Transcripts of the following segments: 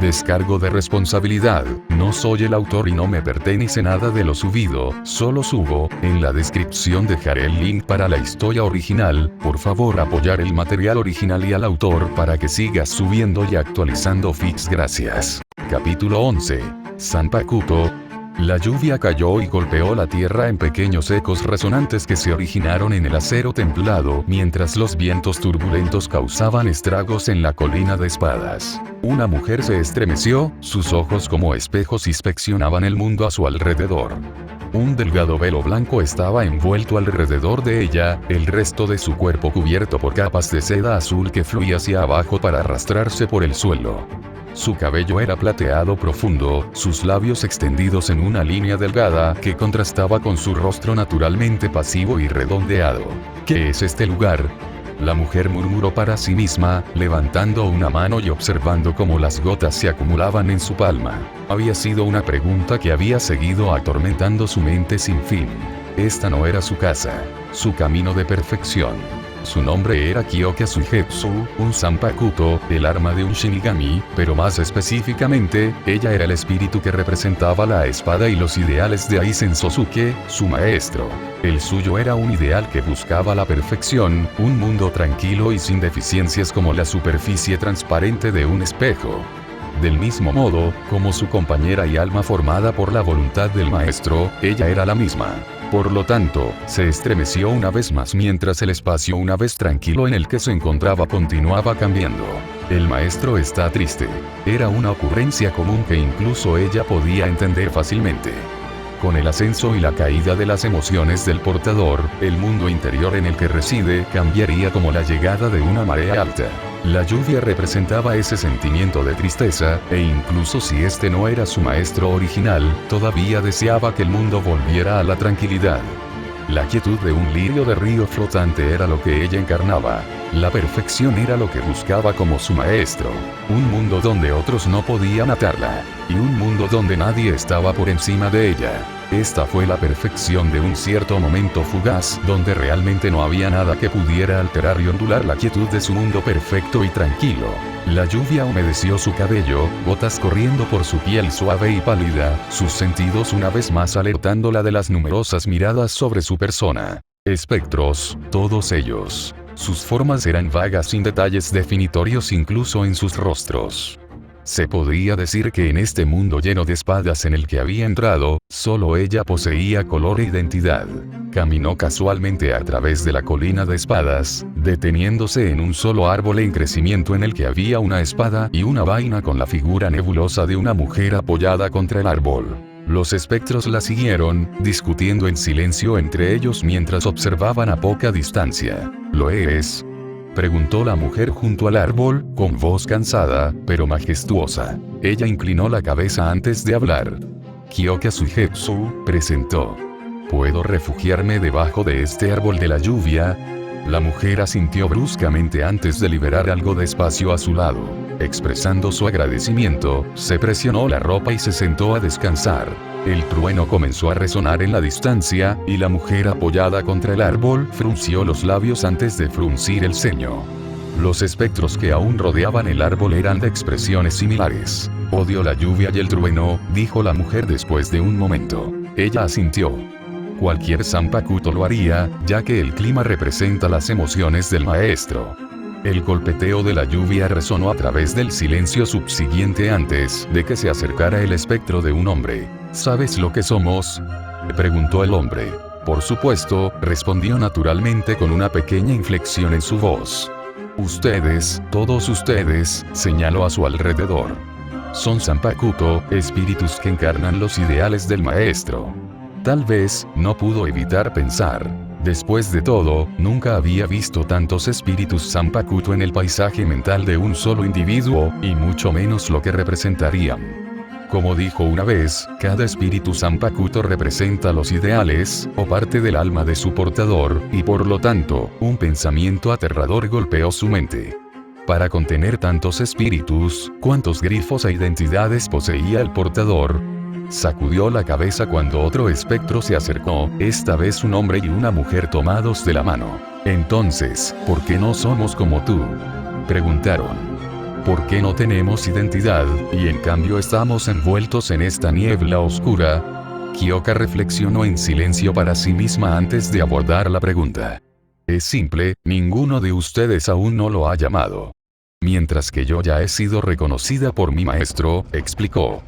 Descargo de responsabilidad. No soy el autor y no me pertenece nada de lo subido, solo subo. En la descripción dejaré el link para la historia original. Por favor apoyar el material original y al autor para que siga subiendo y actualizando feeds. Gracias. Capítulo 11. Zanpakuto. La lluvia cayó y golpeó la tierra en pequeños ecos resonantes que se originaron en el acero templado, mientras los vientos turbulentos causaban estragos en la colina de espadas. Una mujer se estremeció, sus ojos como espejos inspeccionaban el mundo a su alrededor. Un delgado velo blanco estaba envuelto alrededor de ella, el resto de su cuerpo cubierto por capas de seda azul que fluía hacia abajo para arrastrarse por el suelo. Su cabello era plateado profundo, sus labios extendidos en una línea delgada que contrastaba con su rostro naturalmente pasivo y redondeado. ¿Qué es este lugar?, la mujer murmuró para sí misma, levantando una mano y observando cómo las gotas se acumulaban en su palma. Había sido una pregunta que había seguido atormentando su mente sin fin. Esta no era su casa, su camino de perfección. Su nombre era Kyoka Suigetsu, un Zanpakuto, el arma de un Shinigami, pero más específicamente, ella era el espíritu que representaba la espada y los ideales de Aizen Sosuke, su maestro. El suyo era un ideal que buscaba la perfección, un mundo tranquilo y sin deficiencias como la superficie transparente de un espejo. Del mismo modo, como su compañera y alma formada por la voluntad del maestro, ella era la misma. Por lo tanto, se estremeció una vez más mientras el espacio una vez tranquilo en el que se encontraba continuaba cambiando. El maestro está triste. Era una ocurrencia común que incluso ella podía entender fácilmente. Con el ascenso y la caída de las emociones del portador, el mundo interior en el que reside cambiaría como la llegada de una marea alta. La lluvia representaba ese sentimiento de tristeza, e incluso si este no era su maestro original, todavía deseaba que el mundo volviera a la tranquilidad. La quietud de un lirio de río flotante era lo que ella encarnaba. La perfección era lo que buscaba como su maestro. Un mundo donde otros no podían atarla. Y un mundo donde nadie estaba por encima de ella. Esta fue la perfección de un cierto momento fugaz, donde realmente no había nada que pudiera alterar y ondular la quietud de su mundo perfecto y tranquilo. La lluvia humedeció su cabello, gotas corriendo por su piel suave y pálida, sus sentidos una vez más alertándola de las numerosas miradas sobre su persona. Espectros, todos ellos. Sus formas eran vagas sin detalles definitorios incluso en sus rostros. Se podría decir que en este mundo lleno de espadas en el que había entrado, solo ella poseía color e identidad. Caminó casualmente a través de la colina de espadas, deteniéndose en un solo árbol en crecimiento en el que había una espada y una vaina con la figura nebulosa de una mujer apoyada contra el árbol. Los espectros la siguieron, discutiendo en silencio entre ellos mientras observaban a poca distancia. ¿Lo eres?, preguntó la mujer junto al árbol, con voz cansada, pero majestuosa. Ella inclinó la cabeza antes de hablar. Kyoka Suigetsu, presentó. ¿Puedo refugiarme debajo de este árbol de la lluvia? La mujer asintió bruscamente antes de liberar algo de espacio a su lado. Expresando su agradecimiento, se presionó la ropa y se sentó a descansar. El trueno comenzó a resonar en la distancia, y la mujer apoyada contra el árbol frunció los labios antes de fruncir el ceño. Los espectros que aún rodeaban el árbol eran de expresiones similares. Odio la lluvia y el trueno, dijo la mujer después de un momento. Ella asintió. Cualquier Zanpakuto lo haría, ya que el clima representa las emociones del maestro. El golpeteo de la lluvia resonó a través del silencio subsiguiente antes de que se acercara el espectro de un hombre. ¿Sabes lo que somos?, preguntó el hombre. Por supuesto, respondió naturalmente con una pequeña inflexión en su voz. Ustedes, todos ustedes, señaló a su alrededor. Son Zanpakuto, espíritus que encarnan los ideales del maestro. Tal vez, no pudo evitar pensar. Después de todo, nunca había visto tantos espíritus Zanpakuto en el paisaje mental de un solo individuo, y mucho menos lo que representarían. Como dijo una vez, cada espíritu Zanpakuto representa los ideales, o parte del alma de su portador, y por lo tanto, un pensamiento aterrador golpeó su mente. Para contener tantos espíritus, ¿cuántos grifos e identidades poseía el portador? Sacudió la cabeza cuando otro espectro se acercó, esta vez un hombre y una mujer tomados de la mano. Entonces, ¿por qué no somos como tú?, preguntaron. ¿Por qué no tenemos identidad, y en cambio estamos envueltos en esta niebla oscura? Kyoka reflexionó en silencio para sí misma antes de abordar la pregunta. Es simple, ninguno de ustedes aún no lo ha llamado. Mientras que yo ya he sido reconocida por mi maestro, explicó.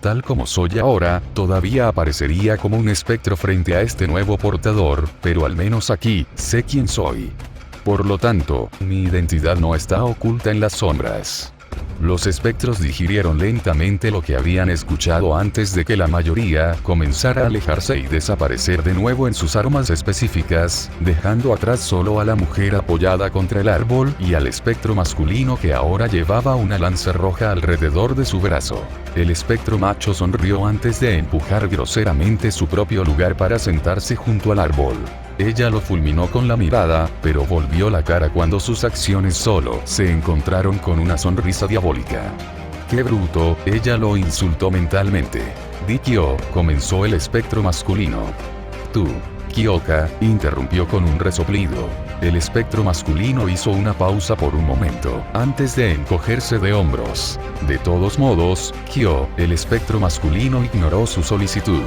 Tal como soy ahora, todavía aparecería como un espectro frente a este nuevo portador, pero al menos aquí, sé quién soy. Por lo tanto, mi identidad no está oculta en las sombras. Los espectros digirieron lentamente lo que habían escuchado antes de que la mayoría comenzara a alejarse y desaparecer de nuevo en sus aromas específicas, dejando atrás solo a la mujer apoyada contra el árbol y al espectro masculino que ahora llevaba una lanza roja alrededor de su brazo. El espectro macho sonrió antes de empujar groseramente su propio lugar para sentarse junto al árbol. Ella lo fulminó con la mirada, pero volvió la cara cuando sus acciones solo se encontraron con una sonrisa diabólica. ¡Qué bruto!, ella lo insultó mentalmente. Dikyo, comenzó el espectro masculino. Tú, Kyoka, interrumpió con un resoplido. El espectro masculino hizo una pausa por un momento, antes de encogerse de hombros. De todos modos, Kyo, el espectro masculino ignoró su solicitud.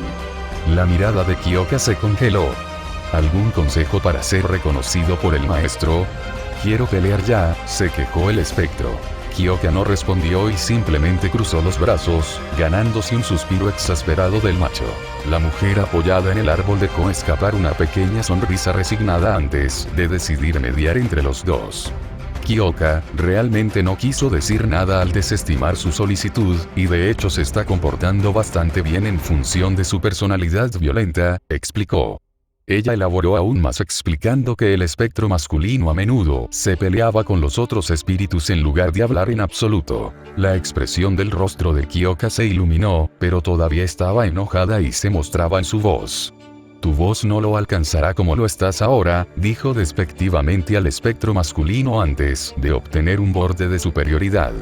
La mirada de Kyoka se congeló. ¿Algún consejo para ser reconocido por el maestro? Quiero pelear ya, se quejó el espectro. Kyoka no respondió y simplemente cruzó los brazos, ganándose un suspiro exasperado del macho. La mujer apoyada en el árbol dejó escapar una pequeña sonrisa resignada antes de decidir mediar entre los dos. Kyoka realmente no quiso decir nada al desestimar su solicitud, y de hecho se está comportando bastante bien en función de su personalidad violenta, explicó. Ella elaboró aún más explicando que el espectro masculino a menudo se peleaba con los otros espíritus en lugar de hablar en absoluto. La expresión del rostro de Kyoka se iluminó, pero todavía estaba enojada y se mostraba en su voz. Tu voz no lo alcanzará como lo estás ahora, dijo despectivamente al espectro masculino antes de obtener un borde de superioridad.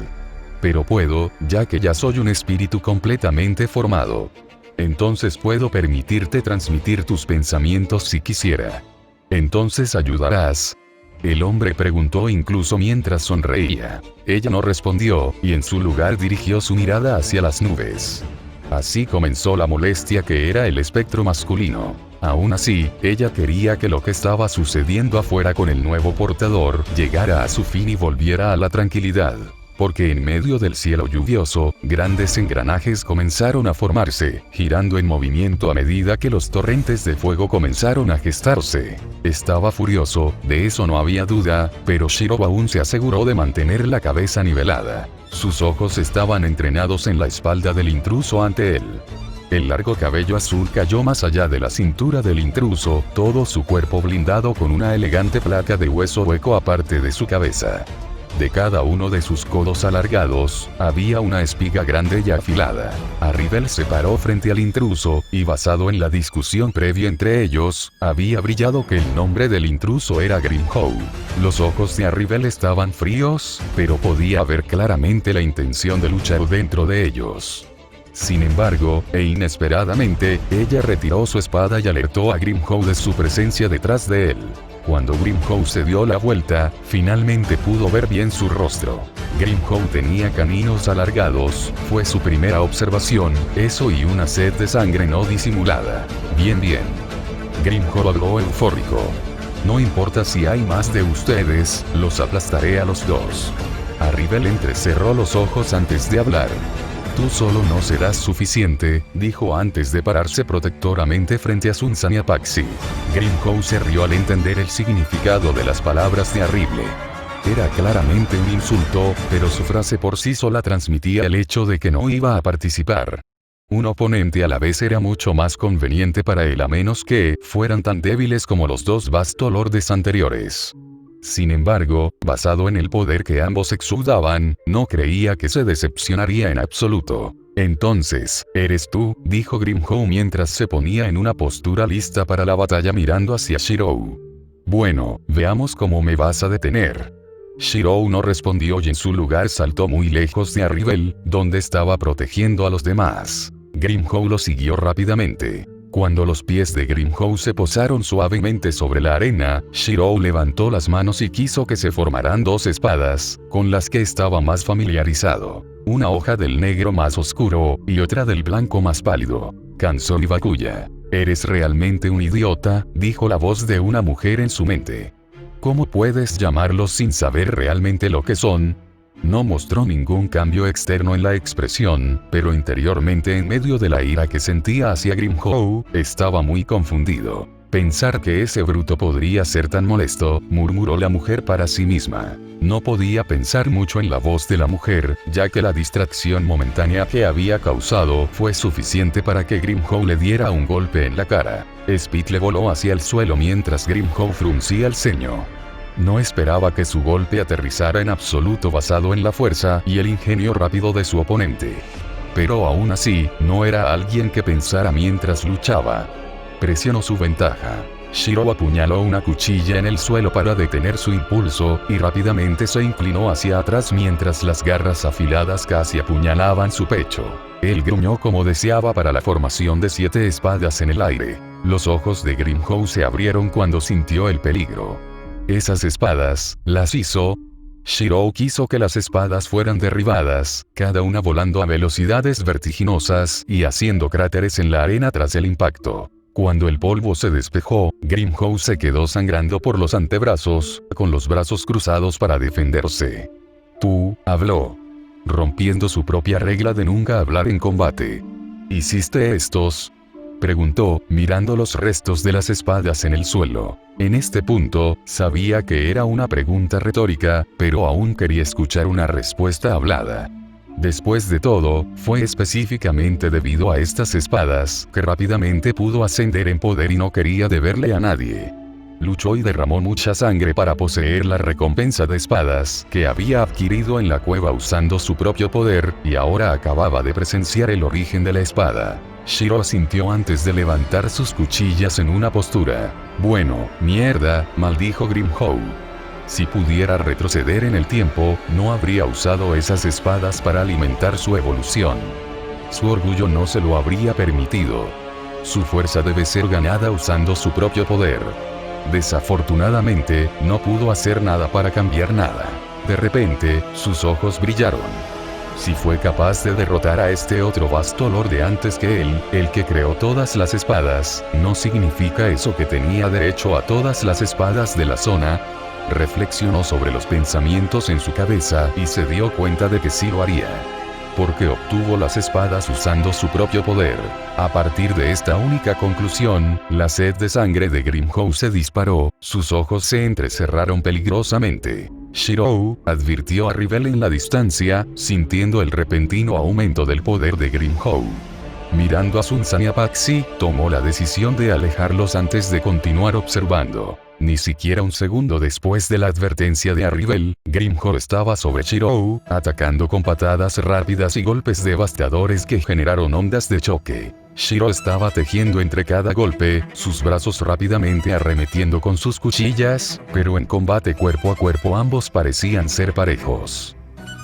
Pero puedo, ya que ya soy un espíritu completamente formado. Entonces puedo permitirte transmitir tus pensamientos si quisiera. Entonces ayudarás. El hombre preguntó incluso mientras sonreía. Ella no respondió, y en su lugar dirigió su mirada hacia las nubes. Así comenzó la molestia que era el espectro masculino. Aún así, ella quería que lo que estaba sucediendo afuera con el nuevo portador llegara a su fin y volviera a la tranquilidad. Porque en medio del cielo lluvioso, grandes engranajes comenzaron a formarse, girando en movimiento a medida que los torrentes de fuego comenzaron a gestarse. Estaba furioso, de eso no había duda, pero Shiro aún se aseguró de mantener la cabeza nivelada. Sus ojos estaban entrenados en la espalda del intruso ante él. El largo cabello azul cayó más allá de la cintura del intruso, todo su cuerpo blindado con una elegante placa de hueso hueco aparte de su cabeza. De cada uno de sus codos alargados, había una espiga grande y afilada. Arribel se paró frente al intruso, y basado en la discusión previa entre ellos, había brillado que el nombre del intruso era Grimhow. Los ojos de Arribel estaban fríos, pero podía ver claramente la intención de luchar dentro de ellos. Sin embargo, inesperadamente, ella retiró su espada y alertó a Grimhow de su presencia detrás de él. Cuando Grimhow se dio la vuelta, finalmente pudo ver bien su rostro. Grimhow tenía caninos alargados, fue su primera observación, eso y una sed de sangre no disimulada. Bien. Grimhow habló eufórico. No importa si hay más de ustedes, los aplastaré a los dos. Arribel entrecerró los ojos antes de hablar. Tú solo no serás suficiente, dijo antes de pararse protectoramente frente a Sun San y Apaxi. Grimhow se rió al entender el significado de las palabras de Arribel. Era claramente un insulto, pero su frase por sí sola transmitía el hecho de que no iba a participar. Un oponente a la vez era mucho más conveniente para él a menos que fueran tan débiles como los dos Bastolordes anteriores. Sin embargo, basado en el poder que ambos exudaban, no creía que se decepcionaría en absoluto. Entonces, ¿eres tú?, dijo Grimhow mientras se ponía en una postura lista para la batalla mirando hacia Shirou. Bueno, veamos cómo me vas a detener. Shirou no respondió y en su lugar saltó muy lejos de Arribel, donde estaba protegiendo a los demás. Grimhow lo siguió rápidamente. Cuando los pies de Grimhow se posaron suavemente sobre la arena, Shirou levantó las manos y quiso que se formaran dos espadas, con las que estaba más familiarizado. Una hoja del negro más oscuro, y otra del blanco más pálido. Kansori Bakuya. «Eres realmente un idiota», dijo la voz de una mujer en su mente. «¿Cómo puedes llamarlos sin saber realmente lo que son?». No mostró ningún cambio externo en la expresión, pero interiormente en medio de la ira que sentía hacia Grimhow, estaba muy confundido. Pensar que ese bruto podría ser tan molesto, murmuró la mujer para sí misma. No podía pensar mucho en la voz de la mujer, ya que la distracción momentánea que había causado fue suficiente para que Grimhow le diera un golpe en la cara. Speed le voló hacia el suelo mientras Grimhow fruncía el ceño. No esperaba que su golpe aterrizara en absoluto basado en la fuerza y el ingenio rápido de su oponente. Pero aún así, no era alguien que pensara mientras luchaba. Presionó su ventaja. Shirou apuñaló una cuchilla en el suelo para detener su impulso, y rápidamente se inclinó hacia atrás mientras las garras afiladas casi apuñalaban su pecho. Él gruñó como deseaba para la formación de 7 espadas en el aire. Los ojos de Grimhow se abrieron cuando sintió el peligro. Esas espadas, las hizo. Shirou quiso que las espadas fueran derribadas, cada una volando a velocidades vertiginosas y haciendo cráteres en la arena tras el impacto. Cuando el polvo se despejó, Grimhow se quedó sangrando por los antebrazos, con los brazos cruzados para defenderse. «Tú», habló, rompiendo su propia regla de nunca hablar en combate. «¿Hiciste estos?», preguntó, mirando los restos de las espadas en el suelo. En este punto, sabía que era una pregunta retórica, pero aún quería escuchar una respuesta hablada. Después de todo, fue específicamente debido a estas espadas que rápidamente pudo ascender en poder y no quería deberle a nadie. Luchó y derramó mucha sangre para poseer la recompensa de espadas que había adquirido en la cueva usando su propio poder, y ahora acababa de presenciar el origen de la espada. Shirou sintió antes de levantar sus cuchillas en una postura. «Bueno, mierda», maldijo Grimhow. Si pudiera retroceder en el tiempo, no habría usado esas espadas para alimentar su evolución. Su orgullo no se lo habría permitido. Su fuerza debe ser ganada usando su propio poder. Desafortunadamente, no pudo hacer nada para cambiar nada. De repente, sus ojos brillaron. Si fue capaz de derrotar a este otro vasto lorde antes que él, el que creó todas las espadas, ¿no significa eso que tenía derecho a todas las espadas de la zona? Reflexionó sobre los pensamientos en su cabeza y se dio cuenta de que sí lo haría. Porque obtuvo las espadas usando su propio poder. A partir de esta única conclusión, la sed de sangre de Grimhow se disparó, sus ojos se entrecerraron peligrosamente. «Shirou», advirtió a Rivel en la distancia, sintiendo el repentino aumento del poder de Grimhow. Mirando a Sun-san y a Paxi, tomó la decisión de alejarlos antes de continuar observando. Ni siquiera un segundo después de la advertencia de Arrivel, Grimhow estaba sobre Shirou, atacando con patadas rápidas y golpes devastadores que generaron ondas de choque. Shirou estaba tejiendo entre cada golpe, sus brazos rápidamente arremetiendo con sus cuchillas, pero en combate cuerpo a cuerpo ambos parecían ser parejos.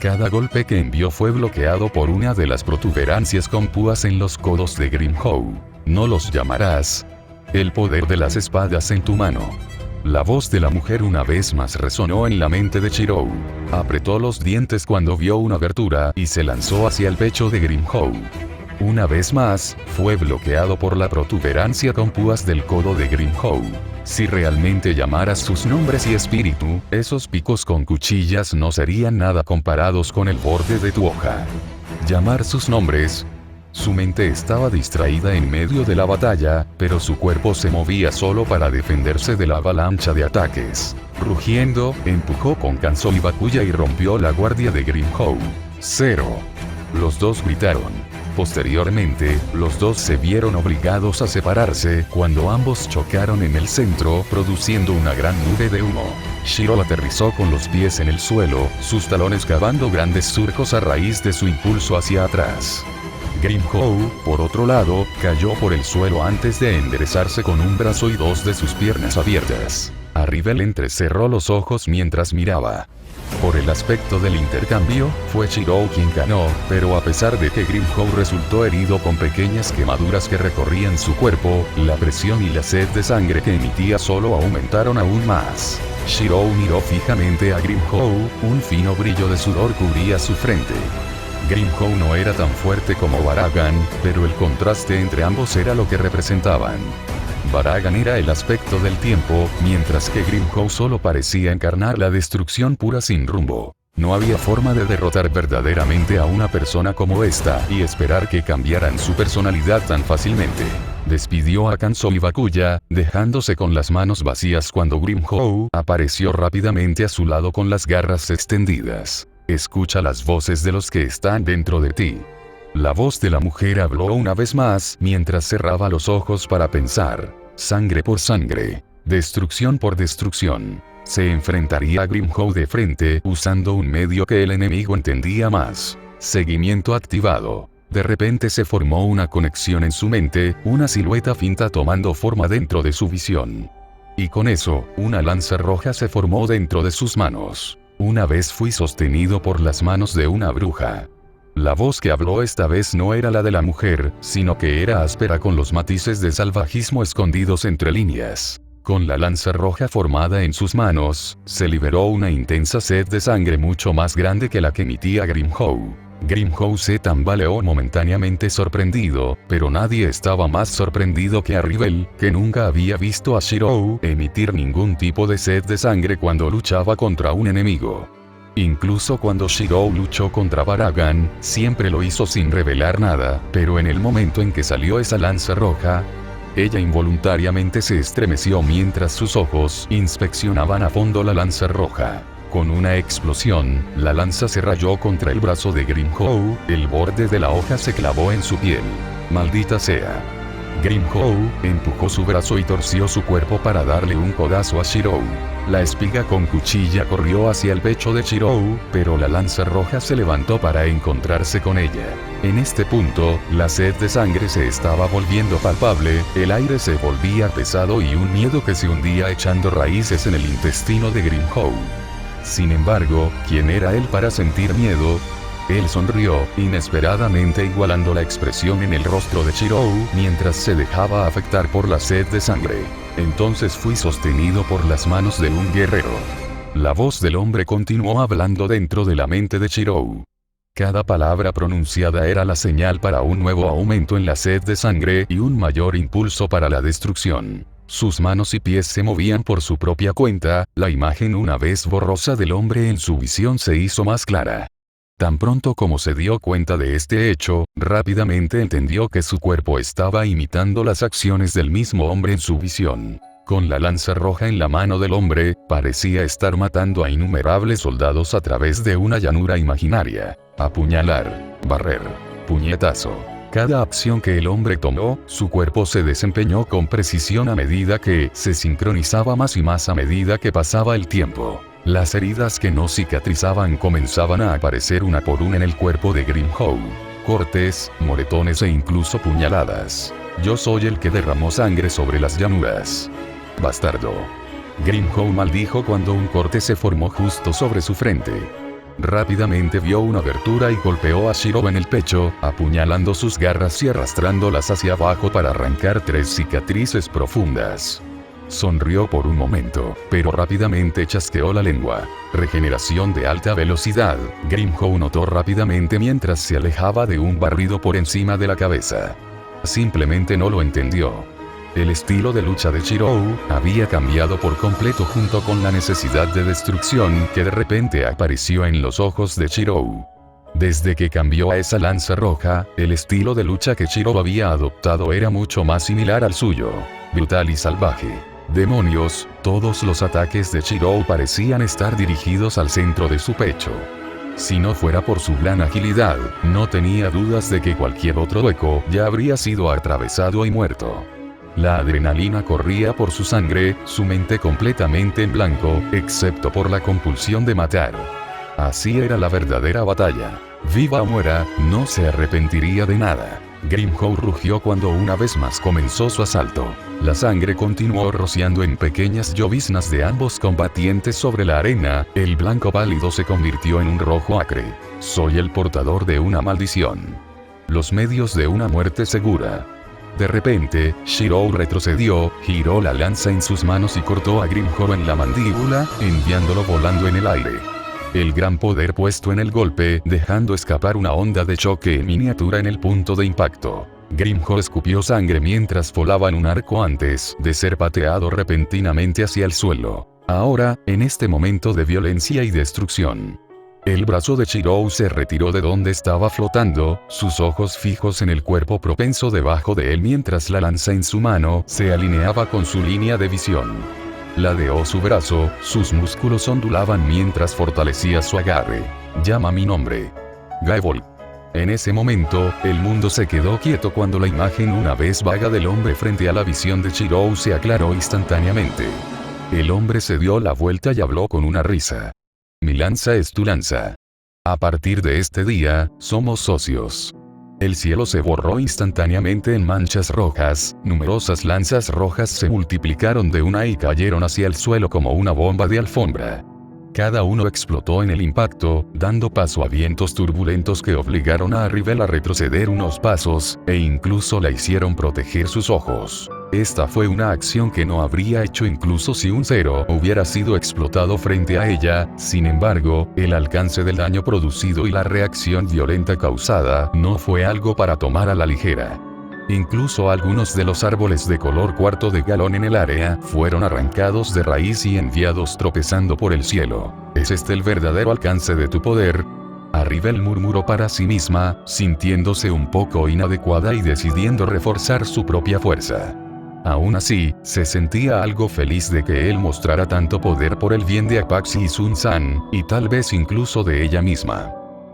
Cada golpe que envió fue bloqueado por una de las protuberancias con púas en los codos de Grimhow. «No los llamarás. El poder de las espadas en tu mano». La voz de la mujer una vez más resonó en la mente de Shirou. Apretó los dientes cuando vio una abertura y se lanzó hacia el pecho de Grimhow. Una vez más, fue bloqueado por la protuberancia con púas del codo de Grimhow. Si realmente llamaras sus nombres y espíritu, esos picos con cuchillas no serían nada comparados con el borde de tu hoja. Llamar sus nombres. Su mente estaba distraída en medio de la batalla, pero su cuerpo se movía solo para defenderse de la avalancha de ataques. Rugiendo, empujó con Kansori Bakuya y rompió la guardia de Grimhow. «¡Cero!». Los dos gritaron. Posteriormente, los dos se vieron obligados a separarse cuando ambos chocaron en el centro, produciendo una gran nube de humo. Shirou aterrizó con los pies en el suelo, sus talones cavando grandes surcos a raíz de su impulso hacia atrás. Grimhow, por otro lado, cayó por el suelo antes de enderezarse con un brazo y dos de sus piernas abiertas. Arrivel entrecerró los ojos mientras miraba. Por el aspecto del intercambio, fue Shirou quien ganó, pero a pesar de que Grimhow resultó herido con pequeñas quemaduras que recorrían su cuerpo, la presión y la sed de sangre que emitía solo aumentaron aún más. Shirou miró fijamente a Grimhow, un fino brillo de sudor cubría su frente. Grimhow no era tan fuerte como Baragan, pero el contraste entre ambos era lo que representaban. Baragan era el aspecto del tiempo, mientras que Grimhow solo parecía encarnar la destrucción pura sin rumbo. No había forma de derrotar verdaderamente a una persona como esta y esperar que cambiaran su personalidad tan fácilmente. Despidió a Kanzo y Bakuya, dejándose con las manos vacías cuando Grimhow apareció rápidamente a su lado con las garras extendidas. Escucha las voces de los que están dentro de ti. La voz de la mujer habló una vez más mientras cerraba los ojos para pensar. Sangre por sangre. Destrucción por destrucción. Se enfrentaría a Grimhow de frente usando un medio que el enemigo entendía más. Seguimiento activado. De repente se formó una conexión en su mente, una silueta finta tomando forma dentro de su visión. Y con eso, una lanza roja se formó dentro de sus manos. Una vez fui sostenido por las manos de una bruja. La voz que habló esta vez no era la de la mujer, sino que era áspera con los matices de salvajismo escondidos entre líneas. Con la lanza roja formada en sus manos, se liberó una intensa sed de sangre mucho más grande que la que emitía Grimhow. Grimhow se tambaleó momentáneamente sorprendido, pero nadie estaba más sorprendido que Arribel, que nunca había visto a Shirou emitir ningún tipo de sed de sangre cuando luchaba contra un enemigo. Incluso cuando Shirou luchó contra Baragan, siempre lo hizo sin revelar nada, pero en el momento en que salió esa lanza roja, ella involuntariamente se estremeció mientras sus ojos inspeccionaban a fondo la lanza roja. Con una explosión, la lanza se rayó contra el brazo de Grimhow, el borde de la hoja se clavó en su piel. Maldita sea. Grimhow empujó su brazo y torció su cuerpo para darle un codazo a Shirou. La espiga con cuchilla corrió hacia el pecho de Shirou, pero la lanza roja se levantó para encontrarse con ella. En este punto, la sed de sangre se estaba volviendo palpable, el aire se volvía pesado y un miedo que se hundía echando raíces en el intestino de Grimhow. Sin embargo, ¿quién era él para sentir miedo? Él sonrió, inesperadamente igualando la expresión en el rostro de Shirou mientras se dejaba afectar por la sed de sangre. Entonces fui sostenido por las manos de un guerrero. La voz del hombre continuó hablando dentro de la mente de Shirou. Cada palabra pronunciada era la señal para un nuevo aumento en la sed de sangre y un mayor impulso para la destrucción. Sus manos y pies se movían por su propia cuenta, la imagen una vez borrosa del hombre en su visión se hizo más clara. Tan pronto como se dio cuenta de este hecho, rápidamente entendió que su cuerpo estaba imitando las acciones del mismo hombre en su visión. Con la lanza roja en la mano del hombre, parecía estar matando a innumerables soldados a través de una llanura imaginaria. Apuñalar, barrer, puñetazo. Cada acción que el hombre tomó, su cuerpo se desempeñó con precisión a medida que se sincronizaba más y más a medida que pasaba el tiempo. Las heridas que no cicatrizaban comenzaban a aparecer una por una en el cuerpo de Grimhow. Cortes, moretones e incluso puñaladas. Yo soy el que derramó sangre sobre las llanuras. Bastardo. Grimhow maldijo cuando un corte se formó justo sobre su frente. Rápidamente vio una abertura y golpeó a Shirou en el pecho, apuñalando sus garras y arrastrándolas hacia abajo para arrancar 3 cicatrices profundas. Sonrió por un momento, pero rápidamente chasqueó la lengua. Regeneración de alta velocidad. Grimhow notó rápidamente mientras se alejaba de un barrido por encima de la cabeza. Simplemente no lo entendió. El estilo de lucha de Shirou había cambiado por completo junto con la necesidad de destrucción que de repente apareció en los ojos de Shirou. Desde que cambió a esa lanza roja, el estilo de lucha que Shirou había adoptado era mucho más similar al suyo. Brutal y salvaje. Demonios, todos los ataques de Shirou parecían estar dirigidos al centro de su pecho. Si no fuera por su gran agilidad, no tenía dudas de que cualquier otro hueco ya habría sido atravesado y muerto. La adrenalina corría por su sangre, su mente completamente en blanco, excepto por la compulsión de matar. Así era la verdadera batalla. Viva o muera, no se arrepentiría de nada. Grimhow rugió cuando una vez más comenzó su asalto. La sangre continuó rociando en pequeñas lloviznas de ambos combatientes sobre la arena, el blanco pálido se convirtió en un rojo acre. Soy el portador de una maldición. Los medios de una muerte segura. De repente, Shirou retrocedió, giró la lanza en sus manos y cortó a Grimjow en la mandíbula, enviándolo volando en el aire. El gran poder puesto en el golpe, dejando escapar una onda de choque en miniatura en el punto de impacto. Grimjow escupió sangre mientras volaba en un arco antes de ser pateado repentinamente hacia el suelo. Ahora, en este momento de violencia y destrucción. El brazo de Shirou se retiró de donde estaba flotando, sus ojos fijos en el cuerpo propenso debajo de él mientras la lanza en su mano se alineaba con su línea de visión. Ladeó su brazo, sus músculos ondulaban mientras fortalecía su agarre. Llama mi nombre. Gaevol. En ese momento, el mundo se quedó quieto cuando la imagen una vez vaga del hombre frente a la visión de Shirou se aclaró instantáneamente. El hombre se dio la vuelta y habló con una risa. Mi lanza es tu lanza. A partir de este día, somos socios. El cielo se borró instantáneamente en manchas rojas, numerosas lanzas rojas se multiplicaron de una y cayeron hacia el suelo como una bomba de alfombra. Cada uno explotó en el impacto, dando paso a vientos turbulentos que obligaron a Arribel a retroceder unos pasos, e incluso la hicieron proteger sus ojos. Esta fue una acción que no habría hecho incluso si un cero hubiera sido explotado frente a ella, sin embargo, el alcance del daño producido y la reacción violenta causada no fue algo para tomar a la ligera. Incluso algunos de los árboles de color cuarto de galón en el área fueron arrancados de raíz y enviados tropezando por el cielo. ¿Es este el verdadero alcance de tu poder? Arribel murmuró para sí misma, sintiéndose un poco inadecuada y decidiendo reforzar su propia fuerza. Aún así, se sentía algo feliz de que él mostrara tanto poder por el bien de Apache y Sun-san, y tal vez incluso de ella misma.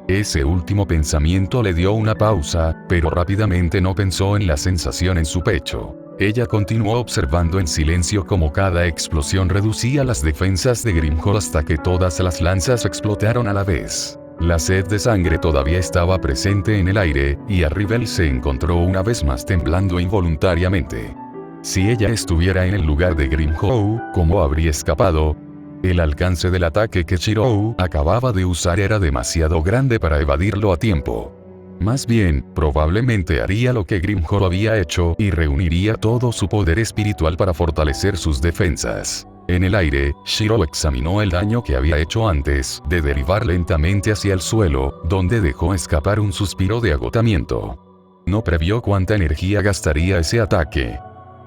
Ese último pensamiento le dio una pausa, pero rápidamente no pensó en la sensación en su pecho. Ella continuó observando en silencio cómo cada explosión reducía las defensas de Grimjow hasta que todas las lanzas explotaron a la vez. La sed de sangre todavía estaba presente en el aire, y Arribel se encontró una vez más temblando involuntariamente. Si ella estuviera en el lugar de Grimjow, ¿cómo habría escapado? El alcance del ataque que Shirou acababa de usar era demasiado grande para evadirlo a tiempo. Más bien, probablemente haría lo que Grimjow había hecho y reuniría todo su poder espiritual para fortalecer sus defensas. En el aire, Shirou examinó el daño que había hecho antes de derivar lentamente hacia el suelo, donde dejó escapar un suspiro de agotamiento. No previó cuánta energía gastaría ese ataque.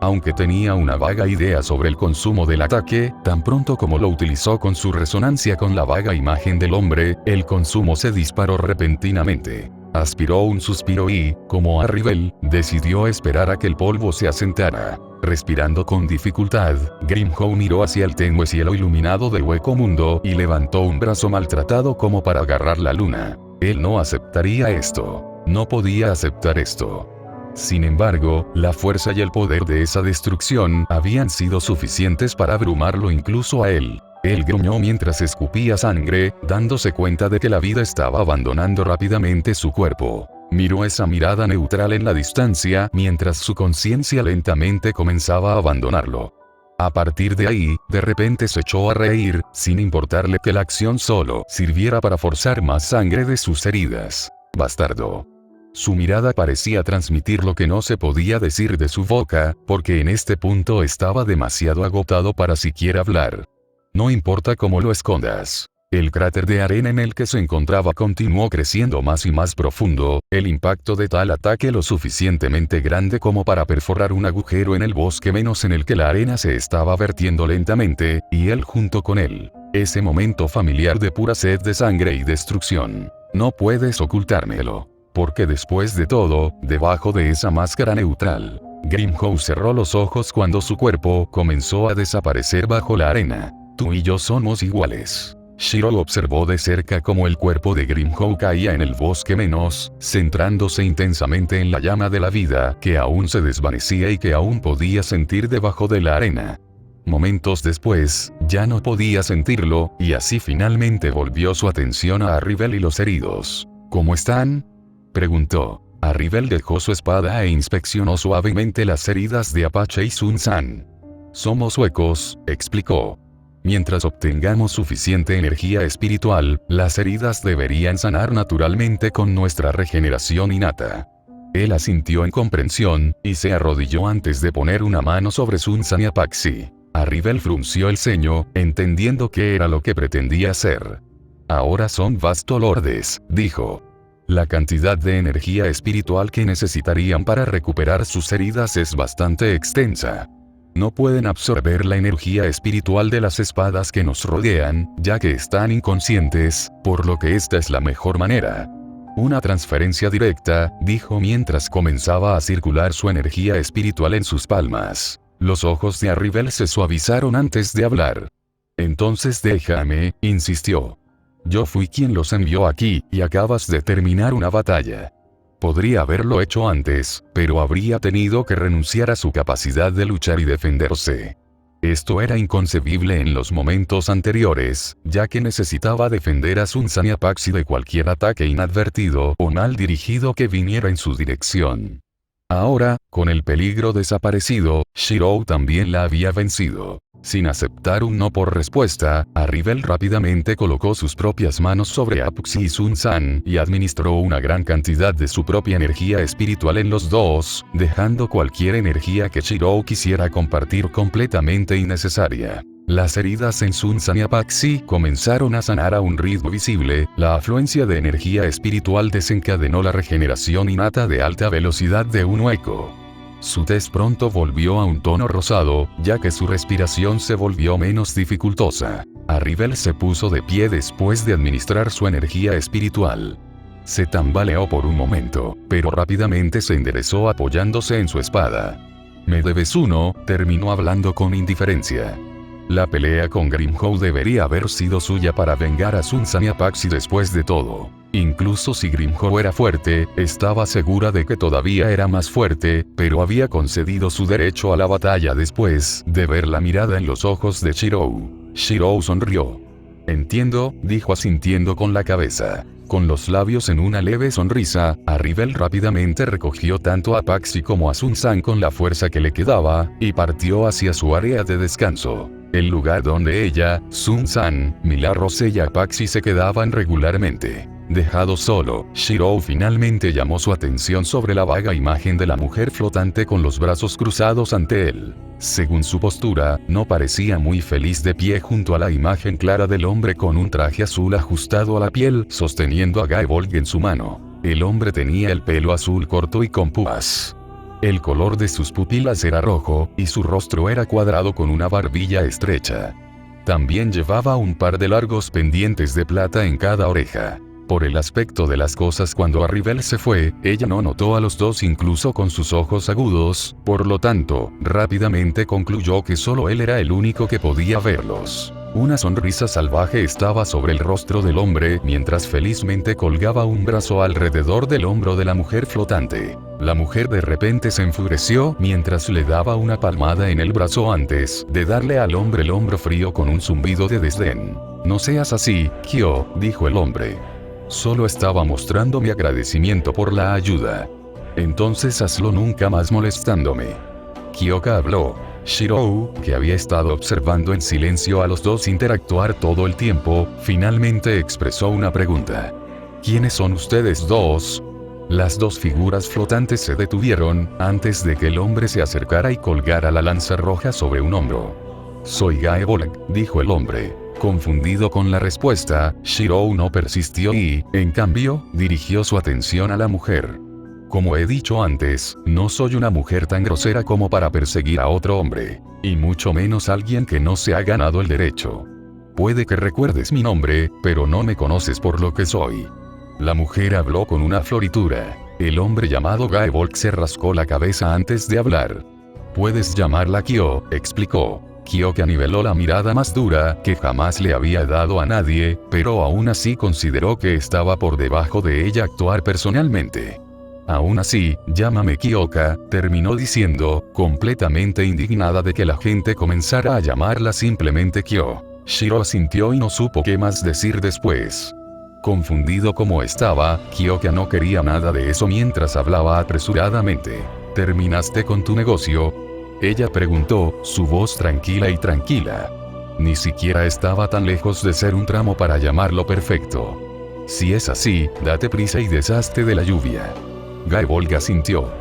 Aunque tenía una vaga idea sobre el consumo del ataque, tan pronto como lo utilizó con su resonancia con la vaga imagen del hombre, el consumo se disparó repentinamente. Aspiró un suspiro y, como Arribel, decidió esperar a que el polvo se asentara. Respirando con dificultad, Grimjow miró hacia el tenue cielo iluminado del hueco mundo y levantó un brazo maltratado como para agarrar la luna. Él no aceptaría esto. No podía aceptar esto. Sin embargo, la fuerza y el poder de esa destrucción habían sido suficientes para abrumarlo incluso a él. Él gruñó mientras escupía sangre, dándose cuenta de que la vida estaba abandonando rápidamente su cuerpo. Miró esa mirada neutral en la distancia mientras su conciencia lentamente comenzaba a abandonarlo. A partir de ahí, de repente se echó a reír, sin importarle que la acción solo sirviera para forzar más sangre de sus heridas. Bastardo. Su mirada parecía transmitir lo que no se podía decir de su boca, porque en este punto estaba demasiado agotado para siquiera hablar. No importa cómo lo escondas. El cráter de arena en el que se encontraba continuó creciendo más y más profundo, el impacto de tal ataque lo suficientemente grande como para perforar un agujero en el bosque menos en el que la arena se estaba vertiendo lentamente, y él junto con él. Ese momento familiar de pura sed de sangre y destrucción. No puedes ocultármelo. Porque después de todo, debajo de esa máscara neutral, Grimjow cerró los ojos cuando su cuerpo comenzó a desaparecer bajo la arena. Tú y yo somos iguales. Shirou observó de cerca cómo el cuerpo de Grimjow caía en el bosque menos, centrándose intensamente en la llama de la vida que aún se desvanecía y que aún podía sentir debajo de la arena. Momentos después, ya no podía sentirlo, y así finalmente volvió su atención a Arribel y los heridos. ¿Cómo están?, preguntó. Arribel dejó su espada e inspeccionó suavemente las heridas de Apache y Sun-san. Somos suecos, explicó. Mientras obtengamos suficiente energía espiritual, las heridas deberían sanar naturalmente con nuestra regeneración innata. Él asintió en comprensión, y se arrodilló antes de poner una mano sobre Sun-san y Apache. Arribel frunció el ceño, entendiendo qué era lo que pretendía hacer. Ahora son vastolordes, dijo. La cantidad de energía espiritual que necesitarían para recuperar sus heridas es bastante extensa. No pueden absorber la energía espiritual de las espadas que nos rodean, ya que están inconscientes, por lo que esta es la mejor manera. Una transferencia directa, dijo mientras comenzaba a circular su energía espiritual en sus palmas. Los ojos de Arribel se suavizaron antes de hablar. Entonces déjame, insistió. Yo fui quien los envió aquí, y acabas de terminar una batalla. Podría haberlo hecho antes, pero habría tenido que renunciar a su capacidad de luchar y defenderse. Esto era inconcebible en los momentos anteriores, ya que necesitaba defender a Sun-san y Apache de cualquier ataque inadvertido o mal dirigido que viniera en su dirección. Ahora, con el peligro desaparecido, Shirou también la había vencido. Sin aceptar un no por respuesta, Arribel rápidamente colocó sus propias manos sobre Apache y Sun-san y administró una gran cantidad de su propia energía espiritual en los dos, dejando cualquier energía que Shirou quisiera compartir completamente innecesaria. Las heridas en Sun-san y Apache comenzaron a sanar a un ritmo visible, la afluencia de energía espiritual desencadenó la regeneración innata de alta velocidad de un hueco. Su tez pronto volvió a un tono rosado, ya que su respiración se volvió menos dificultosa. Arribel se puso de pie después de administrar su energía espiritual. Se tambaleó por un momento, pero rápidamente se enderezó apoyándose en su espada. Me debes uno, terminó hablando con indiferencia. La pelea con Grimhow debería haber sido suya para vengar a Sun-san y Apache después de todo. Incluso si Grimhow era fuerte, estaba segura de que todavía era más fuerte, pero había concedido su derecho a la batalla después de ver la mirada en los ojos de Shirou. Shirou sonrió. Entiendo, dijo asintiendo con la cabeza. Con los labios en una leve sonrisa, Arribel rápidamente recogió tanto a Apache como a Sun-san con la fuerza que le quedaba, y partió hacia su área de descanso. El lugar donde ella, Sun-san, Milagros y Apache se quedaban regularmente. Dejado solo, Shirou finalmente llamó su atención sobre la vaga imagen de la mujer flotante con los brazos cruzados ante él. Según su postura, no parecía muy feliz de pie junto a la imagen clara del hombre con un traje azul ajustado a la piel, sosteniendo a Gaebolg en su mano. El hombre tenía el pelo azul corto y con púas. El color de sus pupilas era rojo, y su rostro era cuadrado con una barbilla estrecha. También llevaba un par de largos pendientes de plata en cada oreja. Por el aspecto de las cosas cuando Arribel se fue, ella no notó a los dos incluso con sus ojos agudos, por lo tanto, rápidamente concluyó que solo él era el único que podía verlos. Una sonrisa salvaje estaba sobre el rostro del hombre mientras felizmente colgaba un brazo alrededor del hombro de la mujer flotante. La mujer de repente se enfureció mientras le daba una palmada en el brazo antes de darle al hombre el hombro frío con un zumbido de desdén. No seas así, Kyo, dijo el hombre. Solo estaba mostrando mi agradecimiento por la ayuda. Entonces hazlo nunca más molestándome. Kyoka habló. Shirou, que había estado observando en silencio a los dos interactuar todo el tiempo, finalmente expresó una pregunta. ¿Quiénes son ustedes dos? Las dos figuras flotantes se detuvieron, antes de que el hombre se acercara y colgara la lanza roja sobre un hombro. Soy Gaebolg, dijo el hombre. Confundido con la respuesta, Shirou no persistió y, en cambio, dirigió su atención a la mujer. Como he dicho antes, no soy una mujer tan grosera como para perseguir a otro hombre, y mucho menos alguien que no se ha ganado el derecho. Puede que recuerdes mi nombre, pero no me conoces por lo que soy. La mujer habló con una floritura. El hombre llamado Gaebolg se rascó la cabeza antes de hablar. Puedes llamarla Kyo, explicó. Kyoka niveló la mirada más dura que jamás le había dado a nadie, pero aún así consideró que estaba por debajo de ella actuar personalmente. Aún así, llámame Kyoka, terminó diciendo, completamente indignada de que la gente comenzara a llamarla simplemente Kyo. Shiro asintió y no supo qué más decir después. Confundido como estaba, Kyoka no quería nada de eso mientras hablaba apresuradamente. ¿Terminaste con tu negocio? Ella preguntó, su voz tranquila y tranquila. Ni siquiera estaba tan lejos de ser un tramo para llamarlo perfecto. Si es así, date prisa y deshazte de la lluvia. Gaebolga sintió.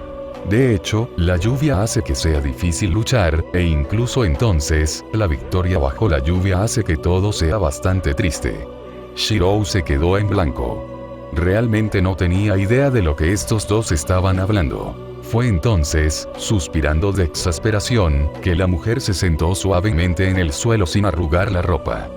De hecho, la lluvia hace que sea difícil luchar, e incluso entonces, la victoria bajo la lluvia hace que todo sea bastante triste. Shirou se quedó en blanco. Realmente no tenía idea de lo que estos dos estaban hablando. Fue entonces, suspirando de exasperación, que la mujer se sentó suavemente en el suelo sin arrugar la ropa.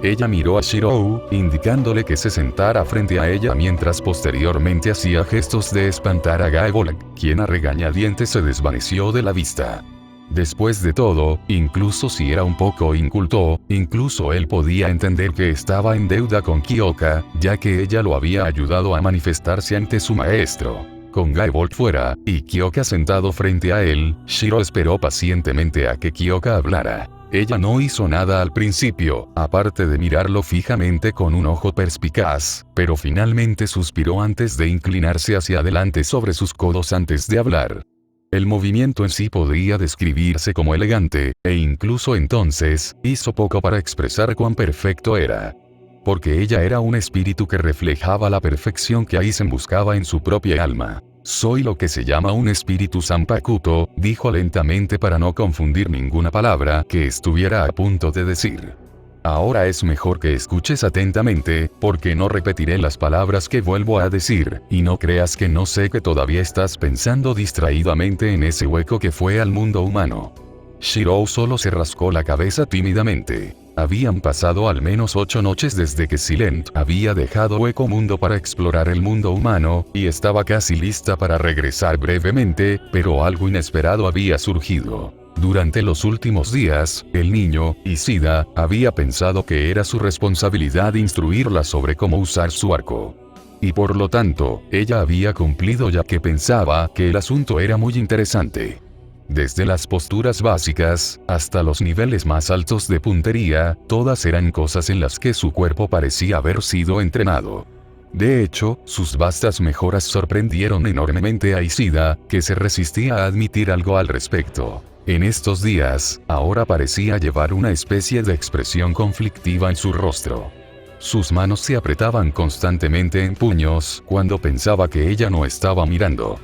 Ella miró a Shirou, indicándole que se sentara frente a ella mientras posteriormente hacía gestos de espantar a Gaebolg, quien a regañadientes se desvaneció de la vista. Después de todo, incluso si era un poco inculto, incluso él podía entender que estaba en deuda con Kyoka, ya que ella lo había ayudado a manifestarse ante su maestro. Con Gaebolg fuera, y Kyoka sentado frente a él, Shiro esperó pacientemente a que Kyoka hablara. Ella no hizo nada al principio, aparte de mirarlo fijamente con un ojo perspicaz, pero finalmente suspiró antes de inclinarse hacia adelante sobre sus codos antes de hablar. El movimiento en sí podría describirse como elegante, e incluso entonces, hizo poco para expresar cuán perfecto era. Porque ella era un espíritu que reflejaba la perfección que Aizen buscaba en su propia alma. Soy lo que se llama un espíritu Zanpakuto, dijo lentamente para no confundir ninguna palabra que estuviera a punto de decir. Ahora es mejor que escuches atentamente, porque no repetiré las palabras que vuelvo a decir, y no creas que no sé que todavía estás pensando distraídamente en ese hueco que fue al mundo humano. Shirou solo se rascó la cabeza tímidamente. Habían pasado al menos 8 noches desde que Silent había dejado Hueco Mundo para explorar el mundo humano, y estaba casi lista para regresar brevemente, pero algo inesperado había surgido. Durante los últimos días, el niño, Ishida, había pensado que era su responsabilidad instruirla sobre cómo usar su arco. Y por lo tanto, ella había cumplido ya que pensaba que el asunto era muy interesante. Desde las posturas básicas, hasta los niveles más altos de puntería, todas eran cosas en las que su cuerpo parecía haber sido entrenado. De hecho, sus vastas mejoras sorprendieron enormemente a Ishida, que se resistía a admitir algo al respecto. En estos días, ahora parecía llevar una especie de expresión conflictiva en su rostro. Sus manos se apretaban constantemente en puños cuando pensaba que ella no estaba mirando.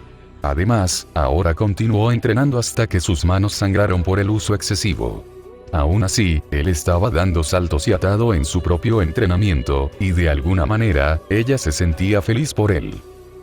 Además, ahora continuó entrenando hasta que sus manos sangraron por el uso excesivo. Aún así, él estaba dando saltos y atado en su propio entrenamiento, y de alguna manera, ella se sentía feliz por él.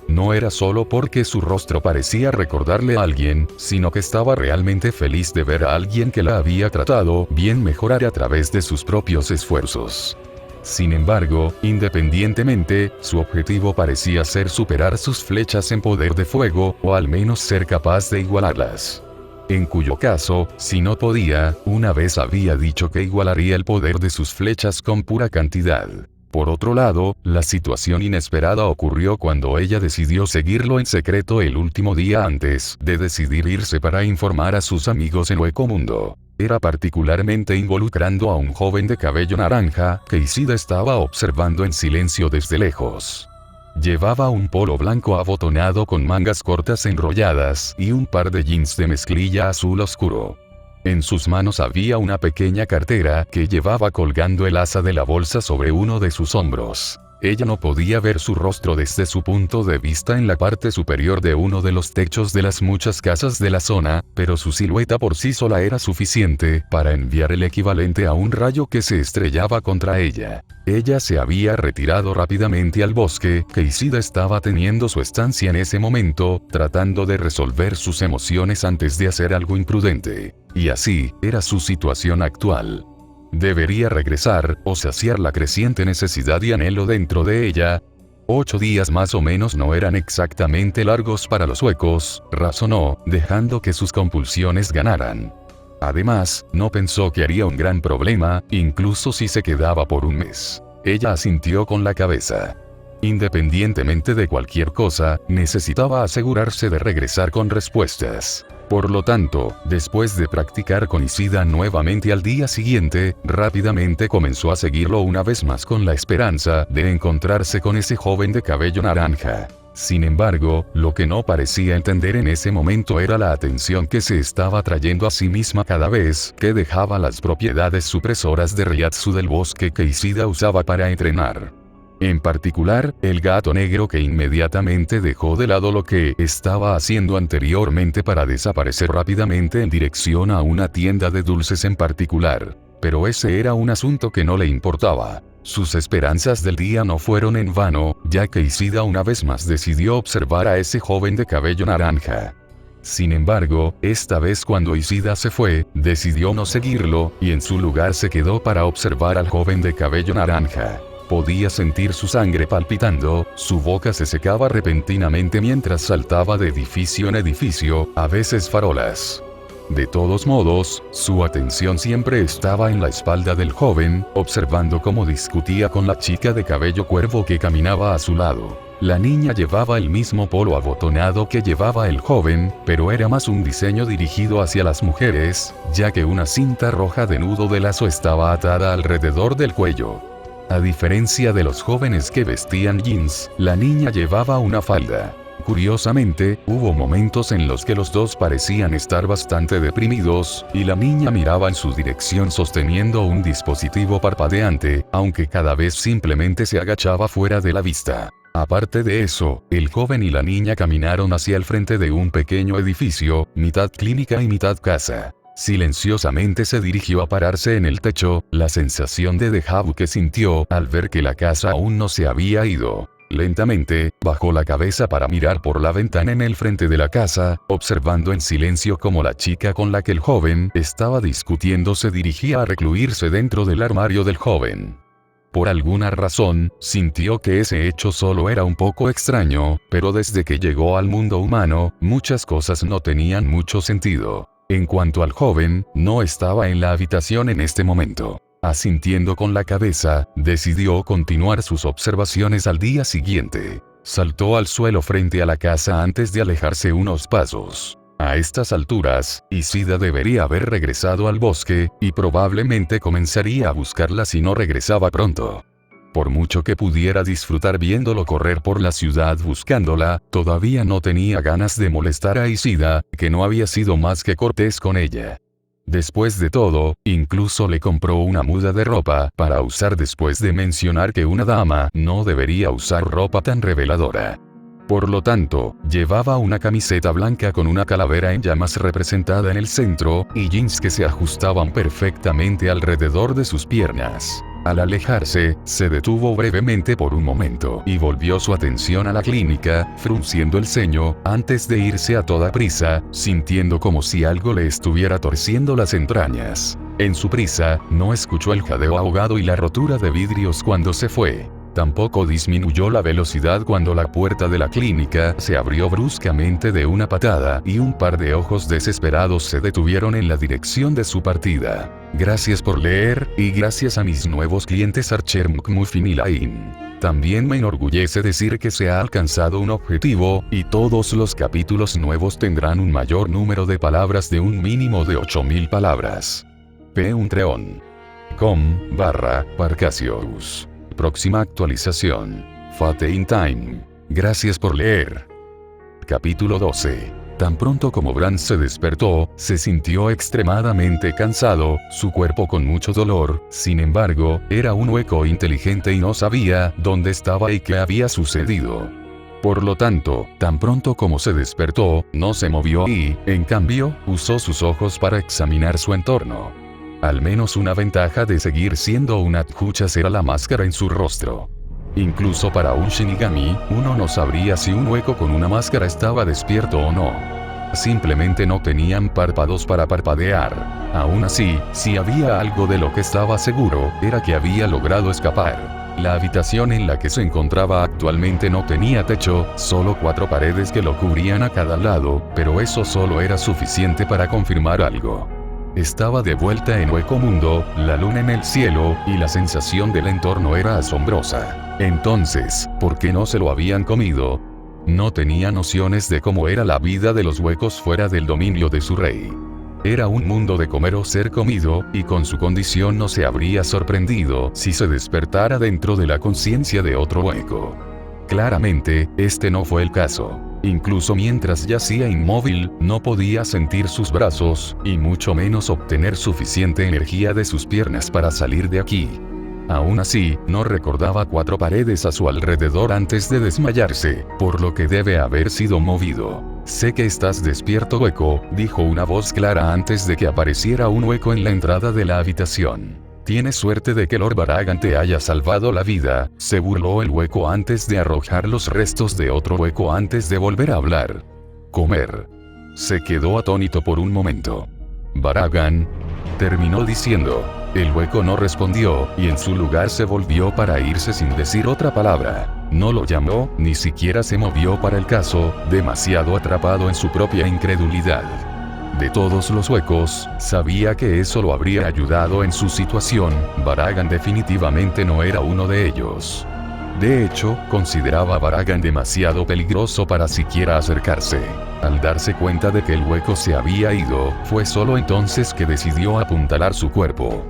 No era solo porque su rostro parecía recordarle a alguien, sino que estaba realmente feliz de ver a alguien que la había tratado bien mejorar a través de sus propios esfuerzos. Sin embargo, independientemente, su objetivo parecía ser superar sus flechas en poder de fuego, o al menos ser capaz de igualarlas. En cuyo caso, si no podía, una vez había dicho que igualaría el poder de sus flechas con pura cantidad. Por otro lado, la situación inesperada ocurrió cuando ella decidió seguirlo en secreto el último día antes de decidir irse para informar a sus amigos en Hueco Mundo. Era particularmente involucrando a un joven de cabello naranja, que Ishida estaba observando en silencio desde lejos. Llevaba un polo blanco abotonado con mangas cortas enrolladas y un par de jeans de mezclilla azul oscuro. En sus manos había una pequeña cartera que llevaba colgando el asa de la bolsa sobre uno de sus hombros. Ella no podía ver su rostro desde su punto de vista en la parte superior de uno de los techos de las muchas casas de la zona, pero su silueta por sí sola era suficiente para enviar el equivalente a un rayo que se estrellaba contra ella. Ella se había retirado rápidamente al bosque, que Ishida estaba teniendo su estancia en ese momento, tratando de resolver sus emociones antes de hacer algo imprudente. Y así, era su situación actual. Debería regresar, o saciar la creciente necesidad y anhelo dentro de ella. 8 días más o menos no eran exactamente largos para los huecos, razonó, dejando que sus compulsiones ganaran. Además, no pensó que haría un gran problema, incluso si se quedaba por un mes. Ella asintió con la cabeza. Independientemente de cualquier cosa, necesitaba asegurarse de regresar con respuestas. Por lo tanto, después de practicar con Ishida nuevamente al día siguiente, rápidamente comenzó a seguirlo una vez más con la esperanza de encontrarse con ese joven de cabello naranja. Sin embargo, lo que no parecía entender en ese momento era la atención que se estaba trayendo a sí misma cada vez que dejaba las propiedades supresoras de Reiatsu del bosque que Ishida usaba para entrenar. En particular, el gato negro que inmediatamente dejó de lado lo que estaba haciendo anteriormente para desaparecer rápidamente en dirección a una tienda de dulces en particular. Pero ese era un asunto que no le importaba. Sus esperanzas del día no fueron en vano, ya que Ishida una vez más decidió observar a ese joven de cabello naranja. Sin embargo, esta vez cuando Ishida se fue, decidió no seguirlo, y en su lugar se quedó para observar al joven de cabello naranja. Podía sentir su sangre palpitando, su boca se secaba repentinamente mientras saltaba de edificio en edificio, a veces farolas. De todos modos, su atención siempre estaba en la espalda del joven, observando cómo discutía con la chica de cabello cuervo que caminaba a su lado. La niña llevaba el mismo polo abotonado que llevaba el joven, pero era más un diseño dirigido hacia las mujeres, ya que una cinta roja de nudo de lazo estaba atada alrededor del cuello. A diferencia de los jóvenes que vestían jeans, la niña llevaba una falda. Curiosamente, hubo momentos en los que los dos parecían estar bastante deprimidos, y la niña miraba en su dirección sosteniendo un dispositivo parpadeante, aunque cada vez simplemente se agachaba fuera de la vista. Aparte de eso, el joven y la niña caminaron hacia el frente de un pequeño edificio, mitad clínica y mitad casa. Silenciosamente se dirigió a pararse en el techo, la sensación de déjà vu que sintió al ver que la casa aún no se había ido. Lentamente, bajó la cabeza para mirar por la ventana en el frente de la casa, observando en silencio cómo la chica con la que el joven estaba discutiendo se dirigía a recluirse dentro del armario del joven. Por alguna razón, sintió que ese hecho solo era un poco extraño, pero desde que llegó al mundo humano, muchas cosas no tenían mucho sentido. En cuanto al joven, no estaba en la habitación en este momento. Asintiendo con la cabeza, decidió continuar sus observaciones al día siguiente. Saltó al suelo frente a la casa antes de alejarse unos pasos. A estas alturas, Ishida debería haber regresado al bosque, y probablemente comenzaría a buscarla si no regresaba pronto. Por mucho que pudiera disfrutar viéndolo correr por la ciudad buscándola, todavía no tenía ganas de molestar a Ishida, que no había sido más que cortés con ella. Después de todo, incluso le compró una muda de ropa para usar después de mencionar que una dama no debería usar ropa tan reveladora. Por lo tanto, llevaba una camiseta blanca con una calavera en llamas representada en el centro, y jeans que se ajustaban perfectamente alrededor de sus piernas. Al alejarse, se detuvo brevemente por un momento y volvió su atención a la clínica, frunciendo el ceño, antes de irse a toda prisa, sintiendo como si algo le estuviera torciendo las entrañas. En su prisa, no escuchó el jadeo ahogado y la rotura de vidrios cuando se fue. Tampoco disminuyó la velocidad cuando la puerta de la clínica se abrió bruscamente de una patada y un par de ojos desesperados se detuvieron en la dirección de su partida. Gracias por leer, y gracias a mis nuevos clientes Archer Muffin y Lain. También me enorgullece decir que se ha alcanzado un objetivo, y todos los capítulos nuevos tendrán un mayor número de palabras de un mínimo de 8000 palabras. patreon.com/Parcasius. Próxima actualización. Fate in Time. Gracias por leer. Capítulo 12. Tan pronto como Bran se despertó, se sintió extremadamente cansado, su cuerpo con mucho dolor, sin embargo, era un hueco inteligente y no sabía dónde estaba y qué había sucedido. Por lo tanto, tan pronto como se despertó, no se movió y, en cambio, usó sus ojos para examinar su entorno. Al menos una ventaja de seguir siendo una Tchuchas era la máscara en su rostro. Incluso para un Shinigami, uno no sabría si un hueco con una máscara estaba despierto o no. Simplemente no tenían párpados para parpadear. Aún así, si había algo de lo que estaba seguro, era que había logrado escapar. La habitación en la que se encontraba actualmente no tenía techo, solo 4 paredes que lo cubrían a cada lado, pero eso solo era suficiente para confirmar algo. Estaba de vuelta en Hueco Mundo, la luna en el cielo, y la sensación del entorno era asombrosa. Entonces, ¿por qué no se lo habían comido? No tenía nociones de cómo era la vida de los huecos fuera del dominio de su rey. Era un mundo de comer o ser comido, y con su condición no se habría sorprendido si se despertara dentro de la conciencia de otro hueco. Claramente, este no fue el caso. Incluso mientras yacía inmóvil, no podía sentir sus brazos, y mucho menos obtener suficiente energía de sus piernas para salir de aquí. Aún así, no recordaba 4 paredes a su alrededor antes de desmayarse, por lo que debe haber sido movido. «Sé que estás despierto, hueco», dijo una voz clara antes de que apareciera un hueco en la entrada de la habitación. «Tienes suerte de que Lord Baragan te haya salvado la vida», se burló el hueco antes de arrojar los restos de otro hueco antes de volver a hablar. «Comer». Se quedó atónito por un momento. «Baragan», terminó diciendo. El hueco no respondió, y en su lugar se volvió para irse sin decir otra palabra. No lo llamó, ni siquiera se movió para el caso, demasiado atrapado en su propia incredulidad. De todos los huecos, sabía que eso lo habría ayudado en su situación. Baragan definitivamente no era uno de ellos. De hecho, consideraba a Baragan demasiado peligroso para siquiera acercarse. Al darse cuenta de que el hueco se había ido, fue solo entonces que decidió apuntalar su cuerpo.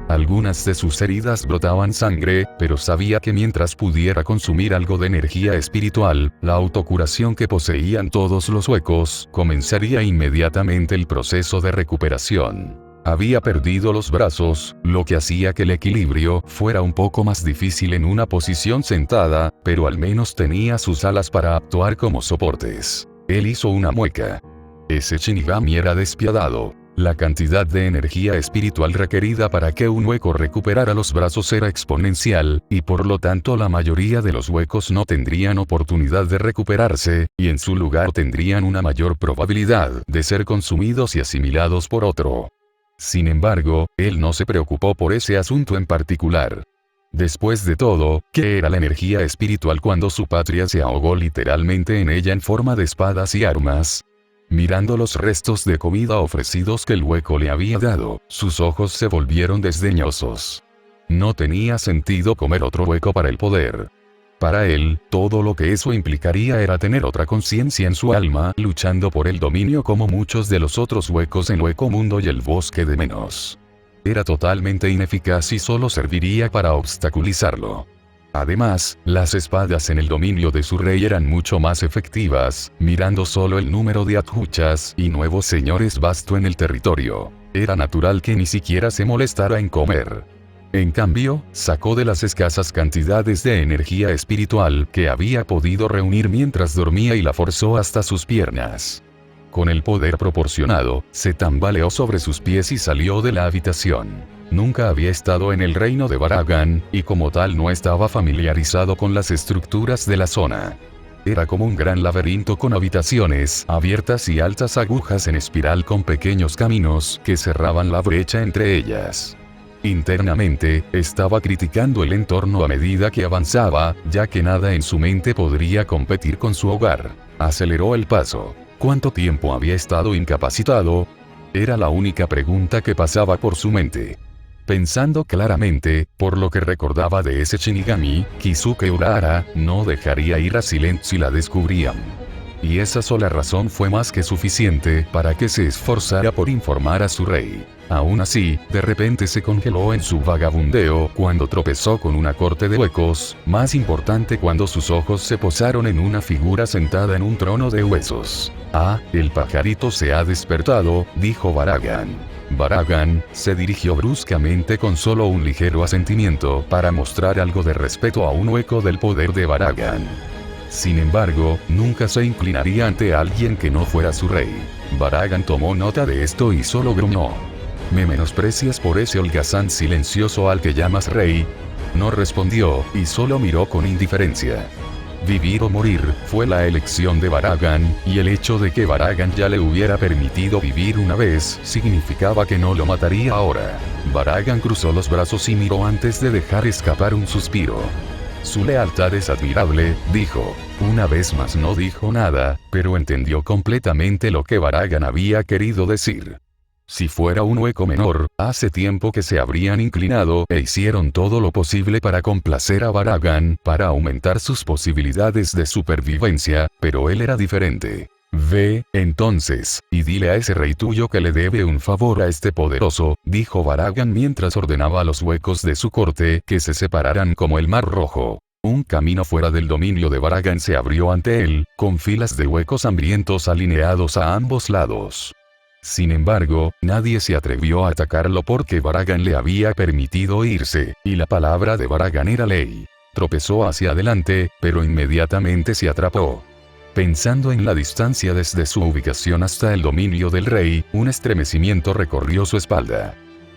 Algunas de sus heridas brotaban sangre, pero sabía que mientras pudiera consumir algo de energía espiritual, la autocuración que poseían todos los huecos, comenzaría inmediatamente el proceso de recuperación. Había perdido los brazos, lo que hacía que el equilibrio fuera un poco más difícil en una posición sentada, pero al menos tenía sus alas para actuar como soportes. Él hizo una mueca. Ese Shinigami era despiadado. La cantidad de energía espiritual requerida para que un hueco recuperara los brazos era exponencial, y por lo tanto la mayoría de los huecos no tendrían oportunidad de recuperarse, y en su lugar tendrían una mayor probabilidad de ser consumidos y asimilados por otro. Sin embargo, él no se preocupó por ese asunto en particular. Después de todo, ¿qué era la energía espiritual cuando su patria se ahogó literalmente en ella en forma de espadas y armas? Mirando los restos de comida ofrecidos que el hueco le había dado, sus ojos se volvieron desdeñosos. No tenía sentido comer otro hueco para el poder. Para él, todo lo que eso implicaría era tener otra conciencia en su alma, luchando por el dominio como muchos de los otros huecos en Hueco Mundo y el Bosque de Menos. Era totalmente ineficaz y solo serviría para obstaculizarlo. Además, las espadas en el dominio de su rey eran mucho más efectivas, mirando solo el número de adjuchas y nuevos señores vasto en el territorio. Era natural que ni siquiera se molestara en comer. En cambio, sacó de las escasas cantidades de energía espiritual que había podido reunir mientras dormía y la forzó hasta sus piernas. Con el poder proporcionado, se tambaleó sobre sus pies y salió de la habitación. Nunca había estado en el reino de Baragan, y como tal no estaba familiarizado con las estructuras de la zona. Era como un gran laberinto con habitaciones abiertas y altas agujas en espiral con pequeños caminos que cerraban la brecha entre ellas. Internamente, estaba criticando el entorno a medida que avanzaba, ya que nada en su mente podría competir con su hogar. Aceleró el paso. ¿Cuánto tiempo había estado incapacitado? Era la única pregunta que pasaba por su mente. Pensando claramente, por lo que recordaba de ese Shinigami, Kizuke Urahara no dejaría ir a Silent si la descubrían. Y esa sola razón fue más que suficiente para que se esforzara por informar a su rey. Aún así, de repente se congeló en su vagabundeo cuando tropezó con una corte de huecos, más importante cuando sus ojos se posaron en una figura sentada en un trono de huesos. «Ah, el pajarito se ha despertado», dijo Baragan. Baragan se dirigió bruscamente con solo un ligero asentimiento para mostrar algo de respeto a un hueco del poder de Baragan. Sin embargo, nunca se inclinaría ante alguien que no fuera su rey. Baragan tomó nota de esto y solo gruñó. «¿Me menosprecias por ese holgazán silencioso al que llamas rey?». No respondió, y solo miró con indiferencia. Vivir o morir fue la elección de Baragan, y el hecho de que Baragan ya le hubiera permitido vivir una vez significaba que no lo mataría ahora. Baragan cruzó los brazos y miró antes de dejar escapar un suspiro. «Su lealtad es admirable», dijo. Una vez más no dijo nada, pero entendió completamente lo que Baragan había querido decir. Si fuera un hueco menor, hace tiempo que se habrían inclinado e hicieron todo lo posible para complacer a Baragan, para aumentar sus posibilidades de supervivencia, pero él era diferente. Ve, entonces, y dile a ese rey tuyo que le debe un favor a este poderoso, dijo Baragan mientras ordenaba a los huecos de su corte que se separaran como el mar rojo. Un camino fuera del dominio de Baragan se abrió ante él, con filas de huecos hambrientos alineados a ambos lados. Sin embargo, nadie se atrevió a atacarlo porque Baragan le había permitido irse, y la palabra de Baragan era ley. Tropezó hacia adelante, pero inmediatamente se atrapó. Pensando en la distancia desde su ubicación hasta el dominio del rey, un estremecimiento recorrió su espalda.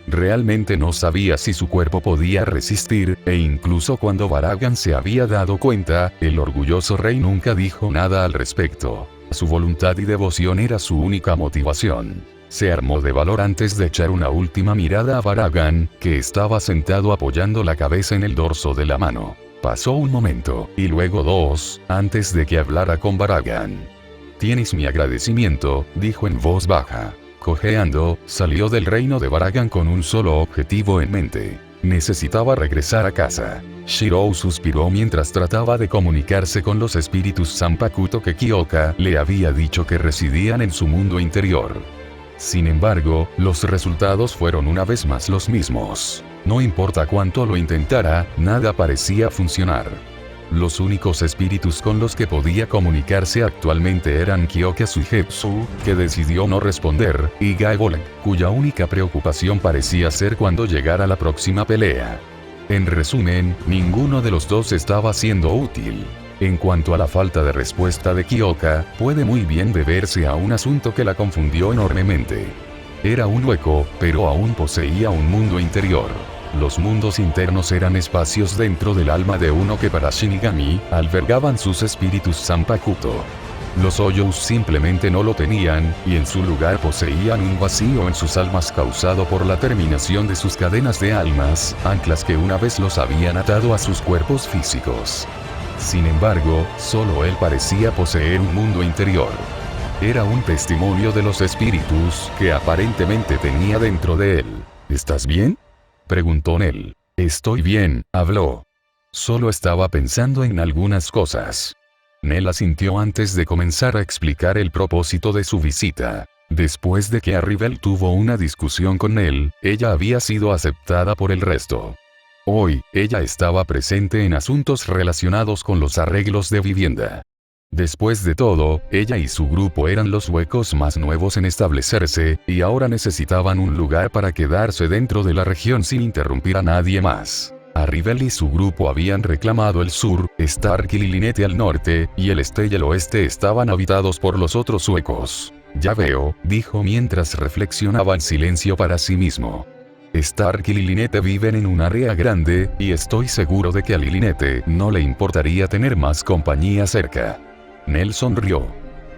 Realmente no sabía si su cuerpo podía resistir, e incluso cuando Baragan se había dado cuenta, el orgulloso rey nunca dijo nada al respecto. Su voluntad y devoción era su única motivación. Se armó de valor antes de echar una última mirada a Baragan, que estaba sentado apoyando la cabeza en el dorso de la mano. Pasó un momento, y luego dos, antes de que hablara con Baragan. «Tienes mi agradecimiento», dijo en voz baja. Cojeando, salió del reino de Baragan con un solo objetivo en mente. Necesitaba regresar a casa. Shirou suspiró mientras trataba de comunicarse con los espíritus Zanpakuto que Kyoka le había dicho que residían en su mundo interior. Sin embargo, los resultados fueron una vez más los mismos. No importa cuánto lo intentara, nada parecía funcionar. Los únicos espíritus con los que podía comunicarse actualmente eran Kyoka Suigetsu, que decidió no responder, y Gaebolek, cuya única preocupación parecía ser cuando llegara la próxima pelea. En resumen, ninguno de los dos estaba siendo útil. En cuanto a la falta de respuesta de Kyoka, puede muy bien deberse a un asunto que la confundió enormemente. Era un hueco, pero aún poseía un mundo interior. Los mundos internos eran espacios dentro del alma de uno que para Shinigami, albergaban sus espíritus Zanpakuto. Los Hoyos simplemente no lo tenían, y en su lugar poseían un vacío en sus almas causado por la terminación de sus cadenas de almas, anclas que una vez los habían atado a sus cuerpos físicos. Sin embargo, solo él parecía poseer un mundo interior. Era un testimonio de los espíritus que aparentemente tenía dentro de él. ¿Estás bien?, preguntó Nell. Estoy bien, habló. Solo estaba pensando en algunas cosas. Nell asintió antes de comenzar a explicar el propósito de su visita. Después de que Arribel tuvo una discusión con Nell, ella había sido aceptada por el resto. Hoy, ella estaba presente en asuntos relacionados con los arreglos de vivienda. Después de todo, ella y su grupo eran los huecos más nuevos en establecerse, y ahora necesitaban un lugar para quedarse dentro de la región sin interrumpir a nadie más. Arribel y su grupo habían reclamado el sur, Stark y Lilinete al norte, y el este y el oeste estaban habitados por los otros huecos. Ya veo, dijo mientras reflexionaba en silencio para sí mismo. Stark y Lilinete viven en un área grande, y estoy seguro de que a Lilinete no le importaría tener más compañía cerca. Nell sonrió.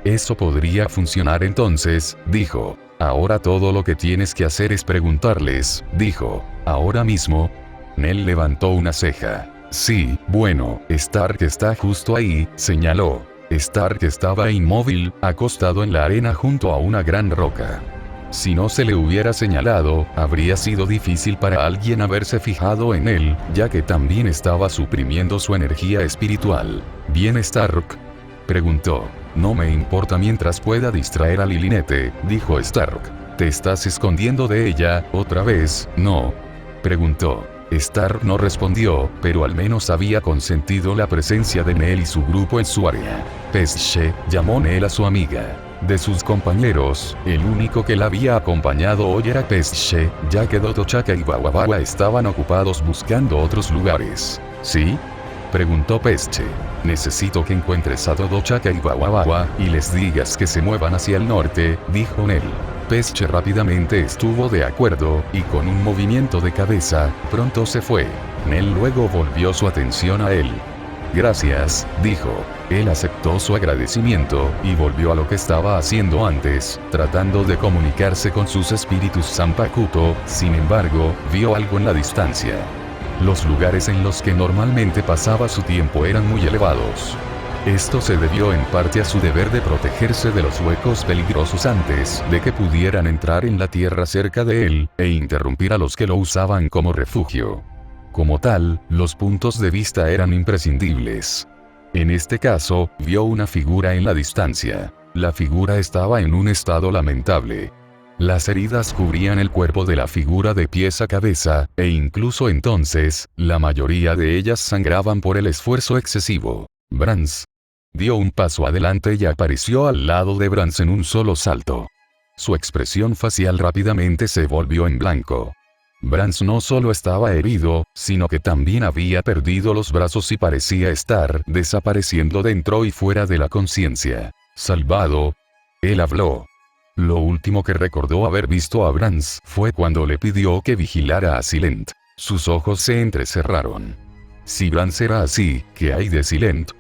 Eso podría funcionar entonces, dijo. Ahora todo lo que tienes que hacer es preguntarles, dijo. Ahora mismo. Nell levantó una ceja. Sí, bueno, Stark está justo ahí, señaló. Stark estaba inmóvil, acostado en la arena junto a una gran roca. Si no se le hubiera señalado, habría sido difícil para alguien haberse fijado en él, ya que también estaba suprimiendo su energía espiritual. ¿Bien, Stark?, preguntó. No me importa mientras pueda distraer a Lilinete, dijo Stark. ¿Te estás escondiendo de ella, otra vez, no?, preguntó. Stark no respondió, pero al menos había consentido la presencia de Nell y su grupo en su área. Pesche, llamó Nell a su amiga. De sus compañeros, el único que la había acompañado hoy era Pesche, ya que Dodochaka y Wawawa estaban ocupados buscando otros lugares. ¿Sí?, preguntó Pesche. Necesito que encuentres a Dodochaka y Wawawa, y les digas que se muevan hacia el norte, dijo Nell. Pesche rápidamente estuvo de acuerdo, y con un movimiento de cabeza, pronto se fue. Nell luego volvió su atención a él. Gracias, dijo. Él aceptó su agradecimiento, y volvió a lo que estaba haciendo antes, tratando de comunicarse con sus espíritus Zanpakuto. Sin embargo, vio algo en la distancia. Los lugares en los que normalmente pasaba su tiempo eran muy elevados. Esto se debió en parte a su deber de protegerse de los huecos peligrosos antes de que pudieran entrar en la tierra cerca de él, e interrumpir a los que lo usaban como refugio. Como tal, los puntos de vista eran imprescindibles. En este caso, vio una figura en la distancia. La figura estaba en un estado lamentable. Las heridas cubrían el cuerpo de la figura de pies a cabeza, e incluso entonces, la mayoría de ellas sangraban por el esfuerzo excesivo. Brans dio un paso adelante y apareció al lado de Brans en un solo salto. Su expresión facial rápidamente se volvió en blanco. Brans no solo estaba herido, sino que también había perdido los brazos y parecía estar desapareciendo dentro y fuera de la conciencia. Salvado. Él habló. Lo último que recordó haber visto a Brans fue cuando le pidió que vigilara a Silent. Sus ojos se entrecerraron. Si Brans era así, ¿qué hay de Silent?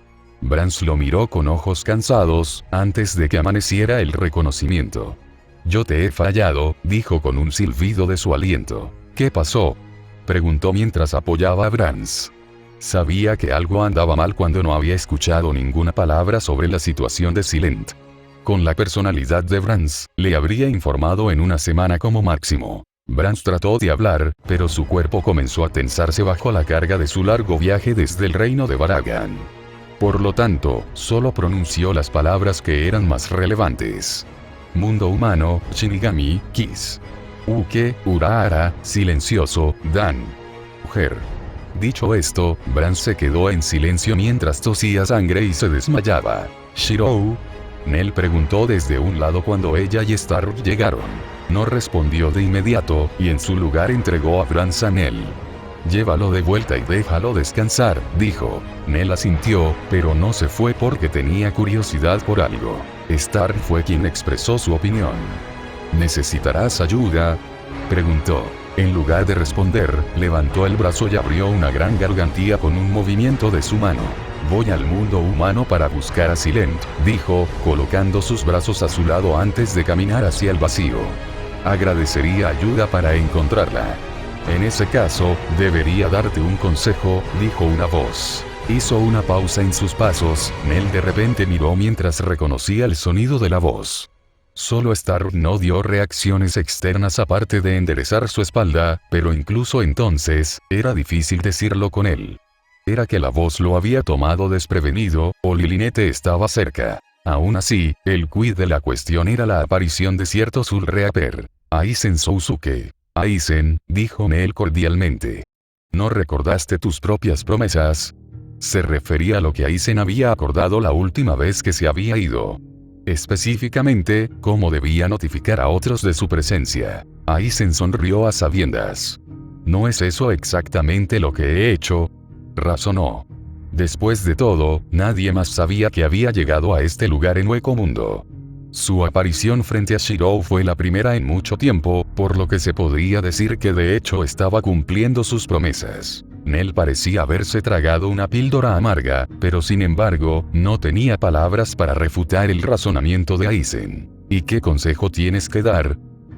Brans lo miró con ojos cansados, antes de que amaneciera el reconocimiento. Yo te he fallado, dijo con un silbido de su aliento. ¿Qué pasó? Preguntó mientras apoyaba a Brans. Sabía que algo andaba mal cuando no había escuchado ninguna palabra sobre la situación de Silent. Con la personalidad de Brans, le habría informado en una semana como máximo. Brans trató de hablar, pero su cuerpo comenzó a tensarse bajo la carga de su largo viaje desde el reino de Baragan. Por lo tanto, solo pronunció las palabras que eran más relevantes. Mundo humano, Shinigami, Kiss. Uke, Urahara, silencioso, Dan. Mujer. Dicho esto, Brans se quedó en silencio mientras tosía sangre y se desmayaba. Shirou. Nell preguntó desde un lado cuando ella y Star llegaron. No respondió de inmediato, y en su lugar entregó a Brans a Nell. Llévalo de vuelta y déjalo descansar, dijo. Nell asintió, pero no se fue porque tenía curiosidad por algo. Star fue quien expresó su opinión. ¿Necesitarás ayuda?, preguntó. En lugar de responder, levantó el brazo y abrió una gran gargantilla con un movimiento de su mano. Voy al mundo humano para buscar a Silent, dijo, colocando sus brazos a su lado antes de caminar hacia el vacío. Agradecería ayuda para encontrarla. En ese caso, debería darte un consejo, dijo una voz. Hizo una pausa en sus pasos. Nell de repente miró mientras reconocía el sonido de la voz. Solo Star no dio reacciones externas aparte de enderezar su espalda, pero incluso entonces, era difícil decirlo con él. Era que la voz lo había tomado desprevenido, o Lilinette estaba cerca. Aún así, el quid de la cuestión era la aparición de cierto Soul Reaper. Aizen Sousuke. Aizen, dijo Nell cordialmente. ¿No recordaste tus propias promesas? Se refería a lo que Aizen había acordado la última vez que se había ido. Específicamente, cómo debía notificar a otros de su presencia. Aizen sonrió a sabiendas. ¿No es eso exactamente lo que he hecho?, razonó. Después de todo, nadie más sabía que había llegado a este lugar en Hueco Mundo. Su aparición frente a Shirou fue la primera en mucho tiempo, por lo que se podría decir que de hecho estaba cumpliendo sus promesas. Nell parecía haberse tragado una píldora amarga, pero sin embargo, no tenía palabras para refutar el razonamiento de Aizen. ¿Y qué consejo tienes que dar?,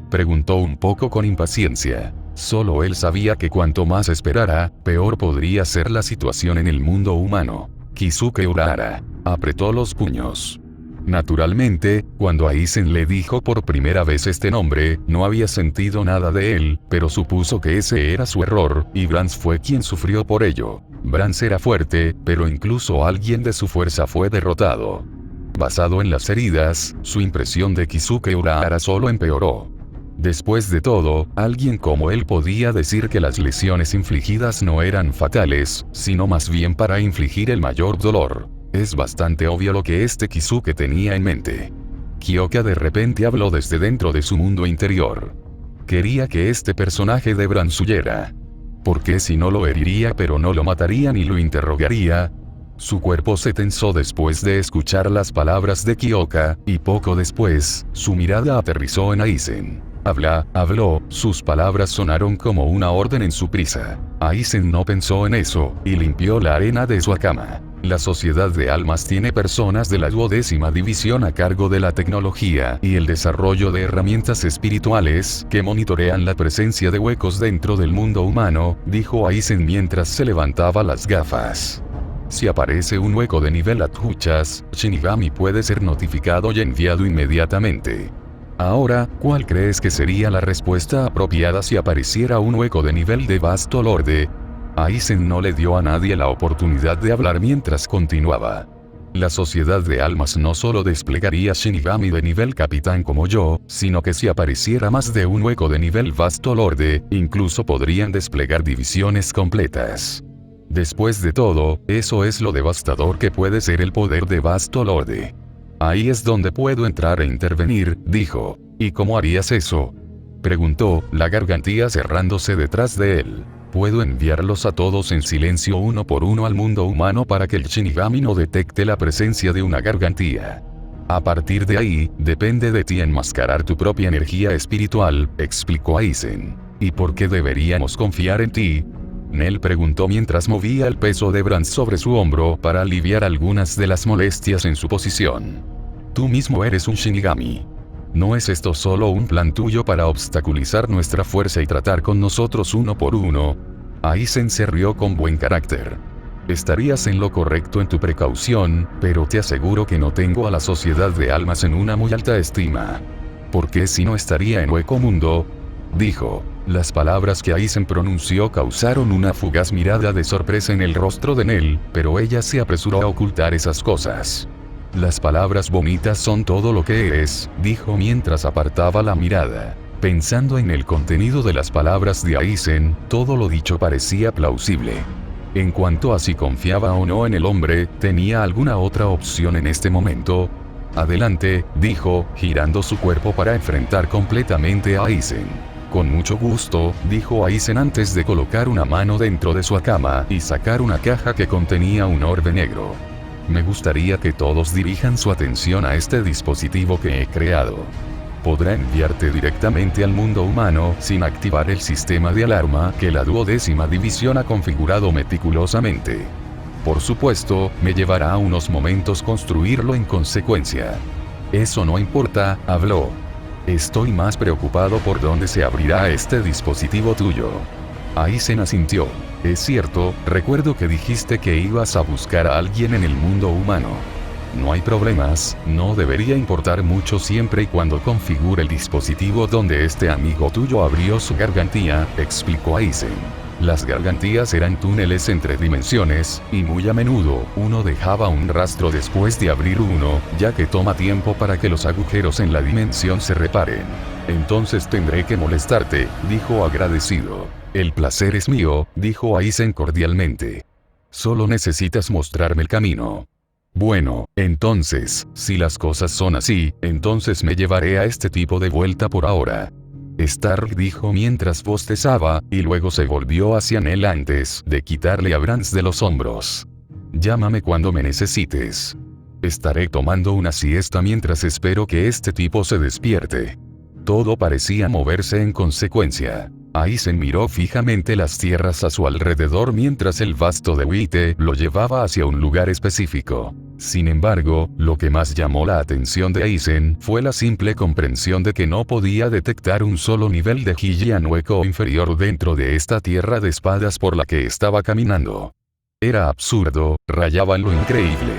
preguntó un poco con impaciencia. Solo él sabía que cuanto más esperara, peor podría ser la situación en el mundo humano. Kisuke Urahara apretó los puños. Naturalmente, cuando Aizen le dijo por primera vez este nombre, no había sentido nada de él, pero supuso que ese era su error, y Brans fue quien sufrió por ello. Brans era fuerte, pero incluso alguien de su fuerza fue derrotado. Basado en las heridas, su impresión de Kisuke Urahara solo empeoró. Después de todo, alguien como él podía decir que las lesiones infligidas no eran fatales, sino más bien para infligir el mayor dolor. Es bastante obvio lo que este Kisuke tenía en mente. Kyoka de repente habló desde dentro de su mundo interior. Quería que este personaje de Brans huyera. ¿Por qué si no lo heriría pero no lo mataría ni lo interrogaría? Su cuerpo se tensó después de escuchar las palabras de Kyoka, y poco después, su mirada aterrizó en Aizen. Habló, sus palabras sonaron como una orden en su prisa. Aizen no pensó en eso, y limpió la arena de su cama. La Sociedad de Almas tiene personas de la 12ª división a cargo de la tecnología y el desarrollo de herramientas espirituales que monitorean la presencia de huecos dentro del mundo humano, dijo Aizen mientras se levantaba las gafas. Si aparece un hueco de nivel Atjuchas, Shinigami puede ser notificado y enviado inmediatamente. Ahora, ¿cuál crees que sería la respuesta apropiada si apareciera un hueco de nivel de Vasto Lorde? Aizen no le dio a nadie la oportunidad de hablar mientras continuaba. La sociedad de almas no solo desplegaría Shinigami de nivel capitán como yo, sino que si apareciera más de un hueco de nivel Vasto Lorde, incluso podrían desplegar divisiones completas. Después de todo, eso es lo devastador que puede ser el poder de Vasto Lorde. Ahí es donde puedo entrar e intervenir, dijo. ¿Y cómo harías eso?, preguntó, la gargantía cerrándose detrás de él. Puedo enviarlos a todos en silencio uno por uno al mundo humano para que el Shinigami no detecte la presencia de una gargantía. A partir de ahí, depende de ti enmascarar tu propia energía espiritual, explicó Aizen. ¿Y por qué deberíamos confiar en ti?, Nell preguntó mientras movía el peso de Bran sobre su hombro para aliviar algunas de las molestias en su posición. Tú mismo eres un Shinigami. ¿No es esto solo un plan tuyo para obstaculizar nuestra fuerza y tratar con nosotros uno por uno? Aizen se rió con buen carácter. Estarías en lo correcto en tu precaución, pero te aseguro que no tengo a la sociedad de almas en una muy alta estima. ¿Por qué si no estaría en Hueco Mundo?, dijo. Las palabras que Aizen pronunció causaron una fugaz mirada de sorpresa en el rostro de Nell, pero ella se apresuró a ocultar esas cosas. Las palabras bonitas son todo lo que eres, dijo mientras apartaba la mirada. Pensando en el contenido de las palabras de Aizen, todo lo dicho parecía plausible. En cuanto a si confiaba o no en el hombre, ¿tenía alguna otra opción en este momento? Adelante, dijo, girando su cuerpo para enfrentar completamente a Aizen. Con mucho gusto, dijo Aizen antes de colocar una mano dentro de su cama y sacar una caja que contenía un orbe negro. Me gustaría que todos dirijan su atención a este dispositivo que he creado. Podrá enviarte directamente al mundo humano sin activar el sistema de alarma que la 12ª división ha configurado meticulosamente. Por supuesto, me llevará unos momentos construirlo en consecuencia. Eso no importa, habló. Estoy más preocupado por dónde se abrirá este dispositivo tuyo. Aizen asintió. Es cierto, recuerdo que dijiste que ibas a buscar a alguien en el mundo humano. No hay problemas, no debería importar mucho siempre y cuando configure el dispositivo donde este amigo tuyo abrió su gargantía, explicó Aizen. Las gargantías eran túneles entre dimensiones, y muy a menudo, uno dejaba un rastro después de abrir uno, ya que toma tiempo para que los agujeros en la dimensión se reparen. Entonces tendré que molestarte, dijo agradecido. El placer es mío, dijo Aizen cordialmente. Solo necesitas mostrarme el camino. Bueno, entonces, si las cosas son así, entonces me llevaré a este tipo de vuelta por ahora. Stark dijo mientras bostezaba, y luego se volvió hacia Nell antes de quitarle a Brans de los hombros. Llámame cuando me necesites. Estaré tomando una siesta mientras espero que este tipo se despierte. Todo parecía moverse en consecuencia. Aizen miró fijamente las tierras a su alrededor mientras el vasto de Wite lo llevaba hacia un lugar específico. Sin embargo, lo que más llamó la atención de Aizen fue la simple comprensión de que no podía detectar un solo nivel de Hylian hueco inferior dentro de esta tierra de espadas por la que estaba caminando. Era absurdo, rayaba en lo increíble.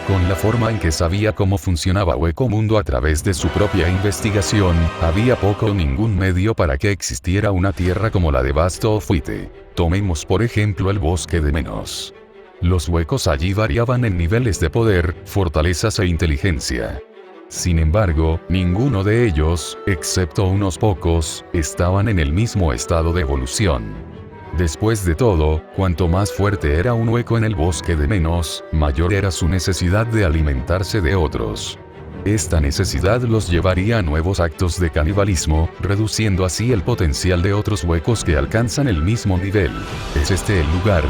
Con la forma en que sabía cómo funcionaba Hueco Mundo a través de su propia investigación, había poco o ningún medio para que existiera una tierra como la de Vasto Fuite. Tomemos por ejemplo el bosque de Menos. Los huecos allí variaban en niveles de poder, fortalezas e inteligencia. Sin embargo, ninguno de ellos, excepto unos pocos, estaban en el mismo estado de evolución. Después de todo, cuanto más fuerte era un hueco en el bosque de Menos, mayor era su necesidad de alimentarse de otros. Esta necesidad los llevaría a nuevos actos de canibalismo, reduciendo así el potencial de otros huecos que alcanzan el mismo nivel. ¿Es este el lugar?,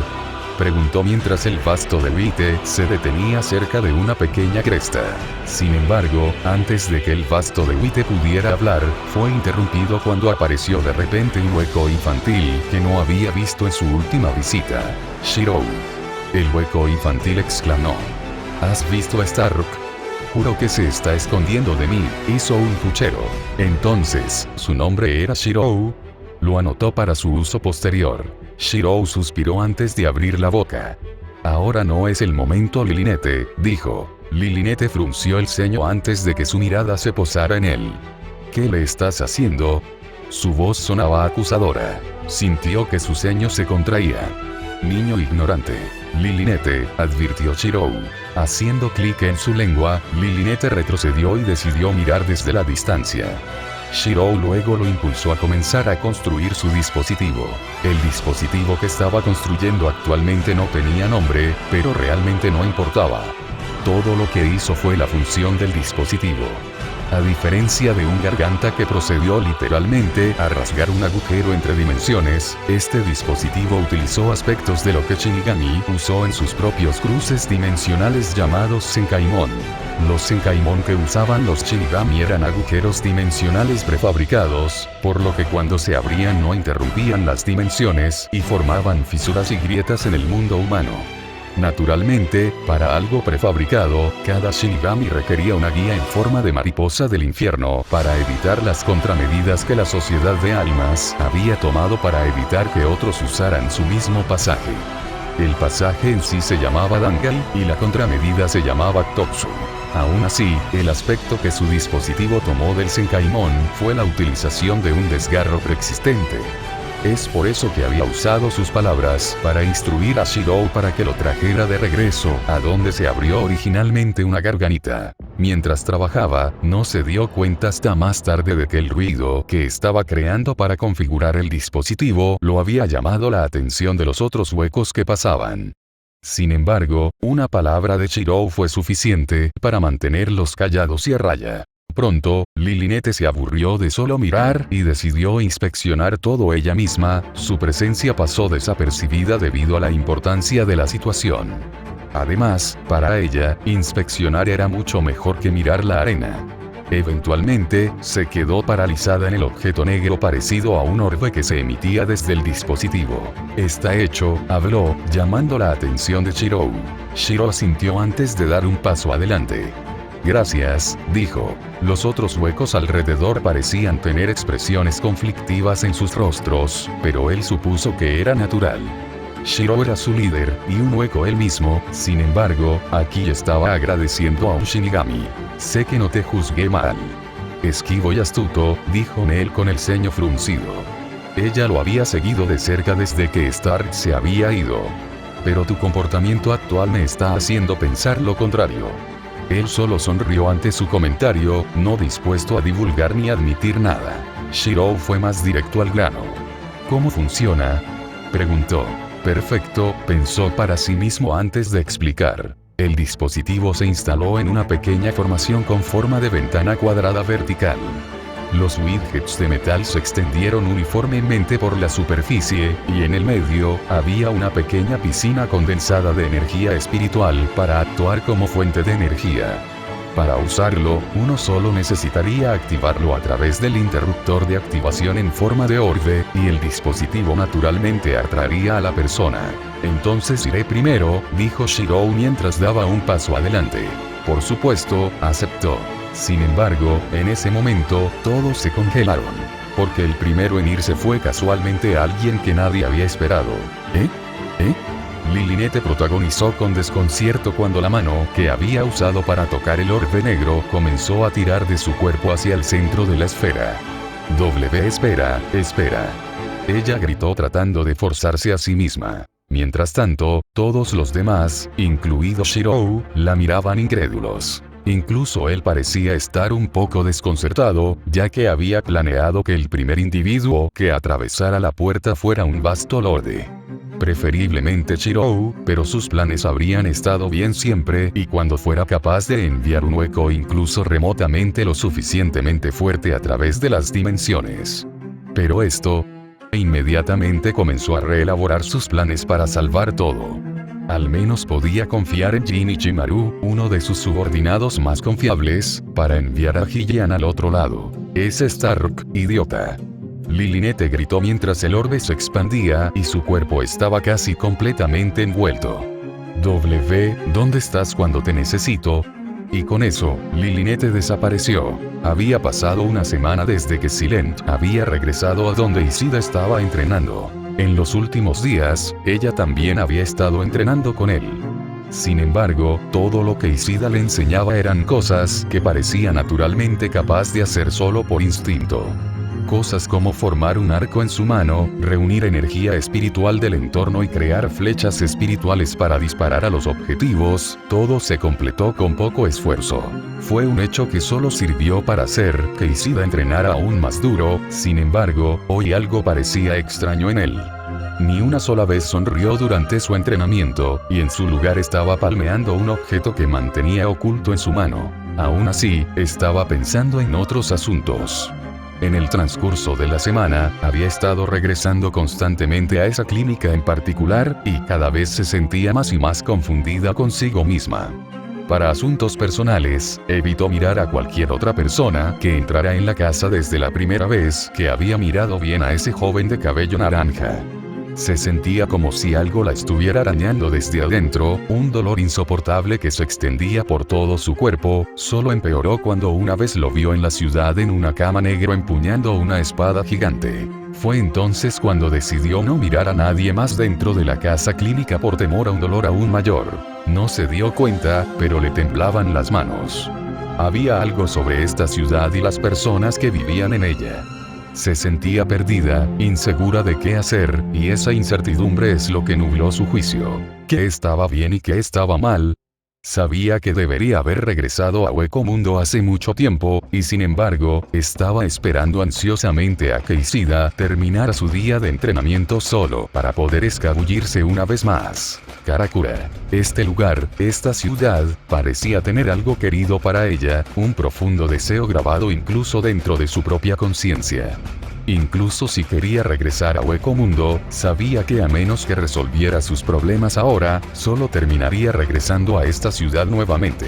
preguntó mientras el vasto de Wite se detenía cerca de una pequeña cresta. Sin embargo, antes de que el vasto de Wite pudiera hablar, fue interrumpido cuando apareció de repente un hueco infantil que no había visto en su última visita. Shirou. El hueco infantil exclamó. ¿Has visto a Stark? Juro que se está escondiendo de mí, hizo un puchero. Entonces, ¿su nombre era Shirou? Lo anotó para su uso posterior. Shirou suspiró antes de abrir la boca. Ahora no es el momento, Lilinete, dijo. Lilinete frunció el ceño antes de que su mirada se posara en él. ¿Qué le estás haciendo? Su voz sonaba acusadora. Sintió que su ceño se contraía. Niño ignorante. Lilinete, advirtió Shirou. Haciendo clic en su lengua, Lilinete retrocedió y decidió mirar desde la distancia. Shirou luego lo impulsó a comenzar a construir su dispositivo. El dispositivo que estaba construyendo actualmente no tenía nombre, pero realmente no importaba. Todo lo que hizo fue la función del dispositivo. A diferencia de un garganta que procedió literalmente a rasgar un agujero entre dimensiones, este dispositivo utilizó aspectos de lo que Shinigami usó en sus propios cruces dimensionales llamados Senkaimon. Los Senkaimon que usaban los Shinigami eran agujeros dimensionales prefabricados, por lo que cuando se abrían no interrumpían las dimensiones y formaban fisuras y grietas en el mundo humano. Naturalmente, para algo prefabricado, cada Shinigami requería una guía en forma de mariposa del infierno para evitar las contramedidas que la sociedad de almas había tomado para evitar que otros usaran su mismo pasaje. El pasaje en sí se llamaba Dangai y la contramedida se llamaba Totsu. Aún así, el aspecto que su dispositivo tomó del Senkaimon fue la utilización de un desgarro preexistente. Es por eso que había usado sus palabras para instruir a Shirou para que lo trajera de regreso a donde se abrió originalmente una garganita. Mientras trabajaba, no se dio cuenta hasta más tarde de que el ruido que estaba creando para configurar el dispositivo lo había llamado la atención de los otros huecos que pasaban. Sin embargo, una palabra de Shirou fue suficiente para mantenerlos callados y a raya. Pronto, Lilinete se aburrió de solo mirar y decidió inspeccionar todo ella misma. Su presencia pasó desapercibida debido a la importancia de la situación. Además, para ella, inspeccionar era mucho mejor que mirar la arena. Eventualmente, se quedó paralizada en el objeto negro parecido a un orbe que se emitía desde el dispositivo. Está hecho, habló, llamando la atención de Shirou. Shirou asintió antes de dar un paso adelante. Gracias, dijo. Los otros huecos alrededor parecían tener expresiones conflictivas en sus rostros, pero él supuso que era natural. Shirou era su líder, y un hueco él mismo, sin embargo, aquí estaba agradeciendo a un Shinigami. Sé que no te juzgué mal. Esquivo y astuto, dijo Nell con el ceño fruncido. Ella lo había seguido de cerca desde que Stark se había ido. Pero tu comportamiento actual me está haciendo pensar lo contrario. Él solo sonrió ante su comentario, no dispuesto a divulgar ni admitir nada. Shirou fue más directo al grano. ¿Cómo funciona?, preguntó. Perfecto, pensó para sí mismo antes de explicar. El dispositivo se instaló en una pequeña formación con forma de ventana cuadrada vertical. Los widgets de metal se extendieron uniformemente por la superficie, y en el medio, había una pequeña piscina condensada de energía espiritual para actuar como fuente de energía. Para usarlo, uno solo necesitaría activarlo a través del interruptor de activación en forma de orbe, y el dispositivo naturalmente atraería a la persona. Entonces iré primero, dijo Shirou mientras daba un paso adelante. Por supuesto, aceptó. Sin embargo, en ese momento, todos se congelaron. Porque el primero en irse fue casualmente alguien que nadie había esperado. ¿Eh? Lilinete protagonizó con desconcierto cuando la mano que había usado para tocar el orbe negro comenzó a tirar de su cuerpo hacia el centro de la esfera. Espera. Ella gritó tratando de forzarse a sí misma. Mientras tanto, todos los demás, incluido Shirou, la miraban incrédulos. Incluso él parecía estar un poco desconcertado, ya que había planeado que el primer individuo que atravesara la puerta fuera un vasto lorde. Preferiblemente Shirou, pero sus planes habrían estado bien siempre y cuando fuera capaz de enviar un hueco incluso remotamente lo suficientemente fuerte a través de las dimensiones. Pero esto, inmediatamente comenzó a reelaborar sus planes para salvar todo. Al menos podía confiar en Jin Ichimaru, uno de sus subordinados más confiables, para enviar a Hillian al otro lado. Es Stark, idiota. Lilinete gritó mientras el orbe se expandía y su cuerpo estaba casi completamente envuelto. ¿Dónde estás cuando te necesito? Y con eso, Lilinete desapareció. Había pasado una semana desde que Silent había regresado a donde Ishida estaba entrenando. En los últimos días, ella también había estado entrenando con él. Sin embargo, todo lo que Ishida le enseñaba eran cosas que parecía naturalmente capaz de hacer solo por instinto. Cosas como formar un arco en su mano, reunir energía espiritual del entorno y crear flechas espirituales para disparar a los objetivos, todo se completó con poco esfuerzo. Fue un hecho que solo sirvió para hacer que Ishida entrenara aún más duro. Sin embargo, hoy algo parecía extraño en él. Ni una sola vez sonrió durante su entrenamiento, y en su lugar estaba palmeando un objeto que mantenía oculto en su mano. Aún así, estaba pensando en otros asuntos. En el transcurso de la semana, había estado regresando constantemente a esa clínica en particular, y cada vez se sentía más y más confundida consigo misma. Para asuntos personales, evitó mirar a cualquier otra persona que entrara en la casa desde la primera vez que había mirado bien a ese joven de cabello naranja. Se sentía como si algo la estuviera arañando desde adentro, un dolor insoportable que se extendía por todo su cuerpo. Solo empeoró cuando una vez lo vio en la ciudad en una cama negro empuñando una espada gigante. Fue entonces cuando decidió no mirar a nadie más dentro de la casa clínica por temor a un dolor aún mayor. No se dio cuenta, pero le temblaban las manos. Había algo sobre esta ciudad y las personas que vivían en ella. Se sentía perdida, insegura de qué hacer, y esa incertidumbre es lo que nubló su juicio. ¿Qué estaba bien y qué estaba mal? Sabía que debería haber regresado a Hueco Mundo hace mucho tiempo, y sin embargo, estaba esperando ansiosamente a que Ishida terminara su día de entrenamiento solo para poder escabullirse una vez más. Karakura. Este lugar, esta ciudad, parecía tener algo querido para ella, un profundo deseo grabado incluso dentro de su propia conciencia. Incluso si quería regresar a Hueco Mundo, sabía que a menos que resolviera sus problemas ahora, solo terminaría regresando a esta ciudad nuevamente.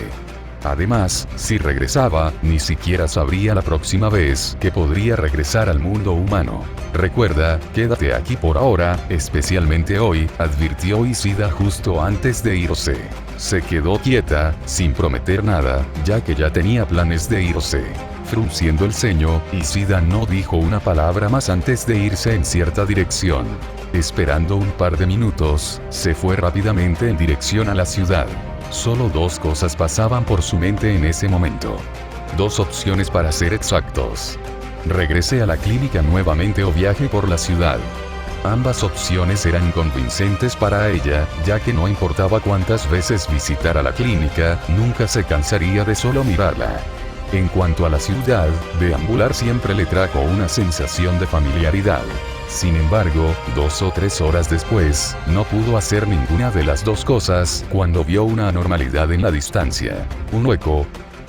Además, si regresaba, ni siquiera sabría la próxima vez que podría regresar al mundo humano. Recuerda, quédate aquí por ahora, especialmente hoy, advirtió Ishida justo antes de irse. Se quedó quieta, sin prometer nada, ya que ya tenía planes de irse. Frunciendo el ceño, Ishida no dijo una palabra más antes de irse en cierta dirección. Esperando un par de minutos, se fue rápidamente en dirección a la ciudad. Solo dos cosas pasaban por su mente en ese momento. Dos opciones para ser exactos. Regrese a la clínica nuevamente o viaje por la ciudad. Ambas opciones eran convincentes para ella, ya que no importaba cuántas veces visitara la clínica, nunca se cansaría de solo mirarla. En cuanto a la ciudad, deambular siempre le trajo una sensación de familiaridad. Sin embargo, 2 o 3 horas después, no pudo hacer ninguna de las dos cosas cuando vio una anormalidad en la distancia. Un hueco.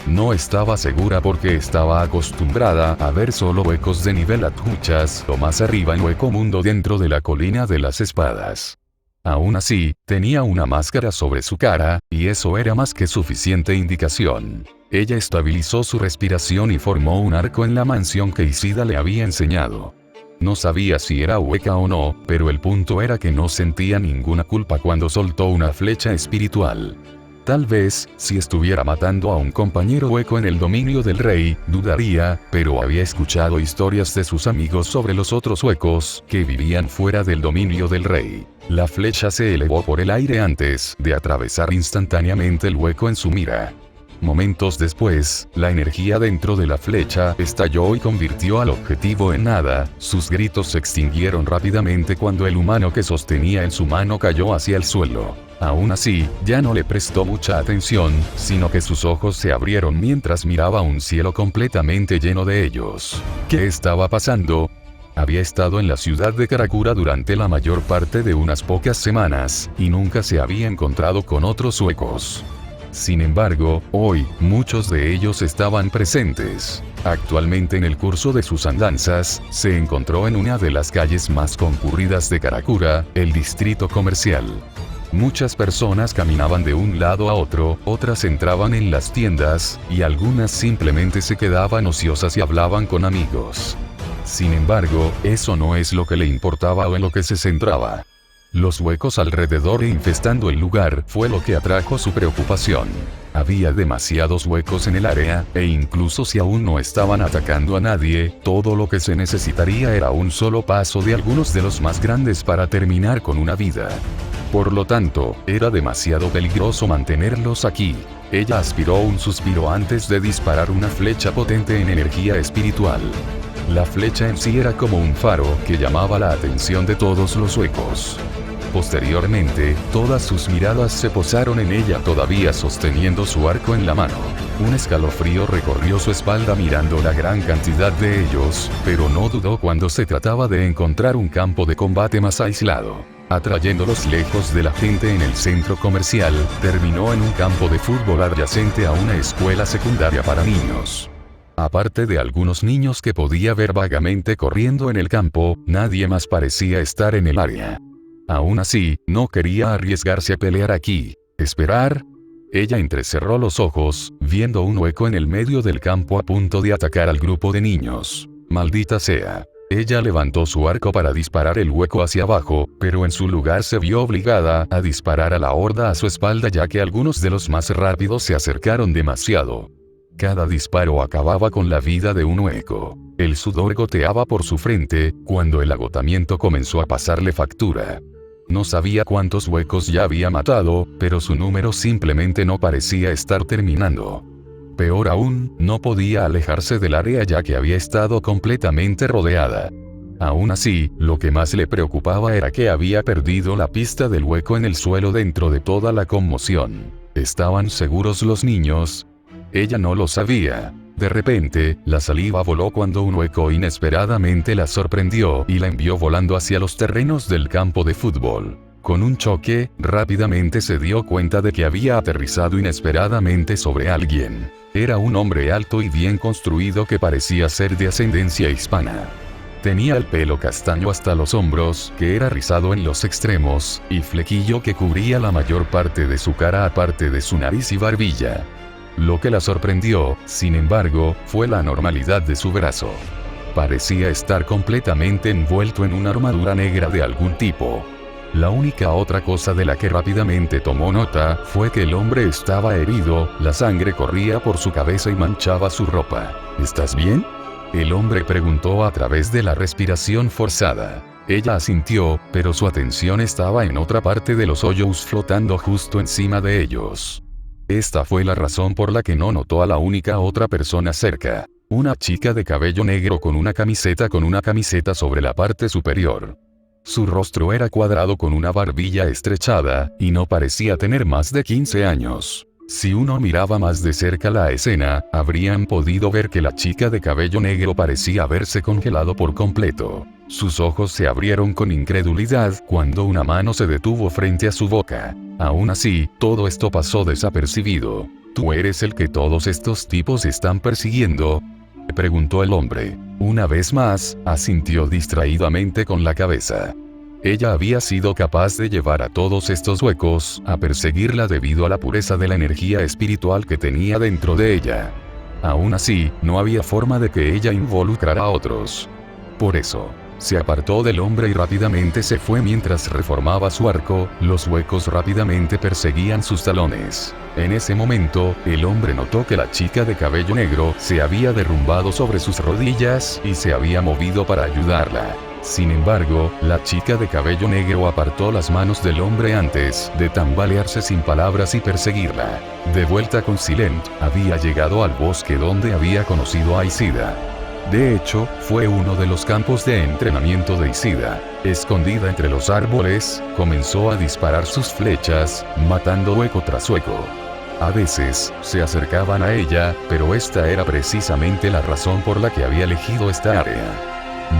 No estaba segura porque estaba acostumbrada a ver solo huecos de nivel Atjuchas o más arriba en Hueco Mundo dentro de la colina de las espadas. Aún así, tenía una máscara sobre su cara, y eso era más que suficiente indicación. Ella estabilizó su respiración y formó un arco en la mansión que Ishida le había enseñado. No sabía si era hueca o no, pero el punto era que no sentía ninguna culpa cuando soltó una flecha espiritual. Tal vez, si estuviera matando a un compañero hueco en el dominio del rey, dudaría, pero había escuchado historias de sus amigos sobre los otros huecos que vivían fuera del dominio del rey. La flecha se elevó por el aire antes de atravesar instantáneamente el hueco en su mira. Momentos después, la energía dentro de la flecha estalló y convirtió al objetivo en nada. Sus gritos se extinguieron rápidamente cuando el humano que sostenía en su mano cayó hacia el suelo. Aún así, ya no le prestó mucha atención, sino que sus ojos se abrieron mientras miraba un cielo completamente lleno de ellos. ¿Qué estaba pasando? Había estado en la ciudad de Karakura durante la mayor parte de unas pocas semanas, y nunca se había encontrado con otros huecos. Sin embargo, hoy, muchos de ellos estaban presentes. Actualmente en el curso de sus andanzas, se encontró en una de las calles más concurridas de Karakura, el distrito comercial. Muchas personas caminaban de un lado a otro, otras entraban en las tiendas, y algunas simplemente se quedaban ociosas y hablaban con amigos. Sin embargo, eso no es lo que le importaba o en lo que se centraba. Los huecos alrededor e infestando el lugar fue lo que atrajo su preocupación. Había demasiados huecos en el área, e incluso si aún no estaban atacando a nadie, todo lo que se necesitaría era un solo paso de algunos de los más grandes para terminar con una vida. Por lo tanto, era demasiado peligroso mantenerlos aquí. Ella aspiró un suspiro antes de disparar una flecha potente en energía espiritual. La flecha en sí era como un faro que llamaba la atención de todos los huecos. Posteriormente, todas sus miradas se posaron en ella todavía sosteniendo su arco en la mano. Un escalofrío recorrió su espalda mirando la gran cantidad de ellos, pero no dudó cuando se trataba de encontrar un campo de combate más aislado. Atrayéndolos lejos de la gente en el centro comercial, terminó en un campo de fútbol adyacente a una escuela secundaria para niños. Aparte de algunos niños que podía ver vagamente corriendo en el campo, nadie más parecía estar en el área. Aún así, no quería arriesgarse a pelear aquí. ¿Esperar? Ella entrecerró los ojos, viendo un hueco en el medio del campo a punto de atacar al grupo de niños. Maldita sea. Ella levantó su arco para disparar el hueco hacia abajo, pero en su lugar se vio obligada a disparar a la horda a su espalda ya que algunos de los más rápidos se acercaron demasiado. Cada disparo acababa con la vida de un hueco. El sudor goteaba por su frente, cuando el agotamiento comenzó a pasarle factura. No sabía cuántos huecos ya había matado, pero su número simplemente no parecía estar terminando. Peor aún, no podía alejarse del área ya que había estado completamente rodeada. Aún así, lo que más le preocupaba era que había perdido la pista del hueco en el suelo dentro de toda la conmoción. ¿Estaban seguros los niños? Ella no lo sabía. De repente, la saliva voló cuando un hueco inesperadamente la sorprendió y la envió volando hacia los terrenos del campo de fútbol. Con un choque, rápidamente se dio cuenta de que había aterrizado inesperadamente sobre alguien. Era un hombre alto y bien construido que parecía ser de ascendencia hispana. Tenía el pelo castaño hasta los hombros, que era rizado en los extremos, y flequillo que cubría la mayor parte de su cara aparte de su nariz y barbilla. Lo que la sorprendió, sin embargo, fue la normalidad de su brazo. Parecía estar completamente envuelto en una armadura negra de algún tipo. La única otra cosa de la que rápidamente tomó nota fue que el hombre estaba herido, la sangre corría por su cabeza y manchaba su ropa. ¿Estás bien?, el hombre preguntó a través de la respiración forzada. Ella asintió, pero su atención estaba en otra parte de los hoyos flotando justo encima de ellos. Esta fue la razón por la que no notó a la única otra persona cerca. Una chica de cabello negro con una camiseta sobre la parte superior. Su rostro era cuadrado con una barbilla estrechada, y no parecía tener más de 15 años. Si uno miraba más de cerca la escena, habrían podido ver que la chica de cabello negro parecía haberse congelado por completo. Sus ojos se abrieron con incredulidad cuando una mano se detuvo frente a su boca. Aún así, todo esto pasó desapercibido. ¿Tú eres el que todos estos tipos están persiguiendo?, preguntó el hombre. Una vez más, asintió distraídamente con la cabeza. Ella había sido capaz de llevar a todos estos huecos a perseguirla debido a la pureza de la energía espiritual que tenía dentro de ella. Aún así, no había forma de que ella involucrara a otros. Por eso, se apartó del hombre y rápidamente se fue mientras reformaba su arco. Los huecos rápidamente perseguían sus talones. En ese momento, el hombre notó que la chica de cabello negro se había derrumbado sobre sus rodillas y se había movido para ayudarla. Sin embargo, la chica de cabello negro apartó las manos del hombre antes de tambalearse sin palabras y perseguirla. De vuelta con Silent, había llegado al bosque donde había conocido a Isida. De hecho, fue uno de los campos de entrenamiento de Isida. Escondida entre los árboles, comenzó a disparar sus flechas, matando hueco tras hueco. A veces, se acercaban a ella, pero esta era precisamente la razón por la que había elegido esta área.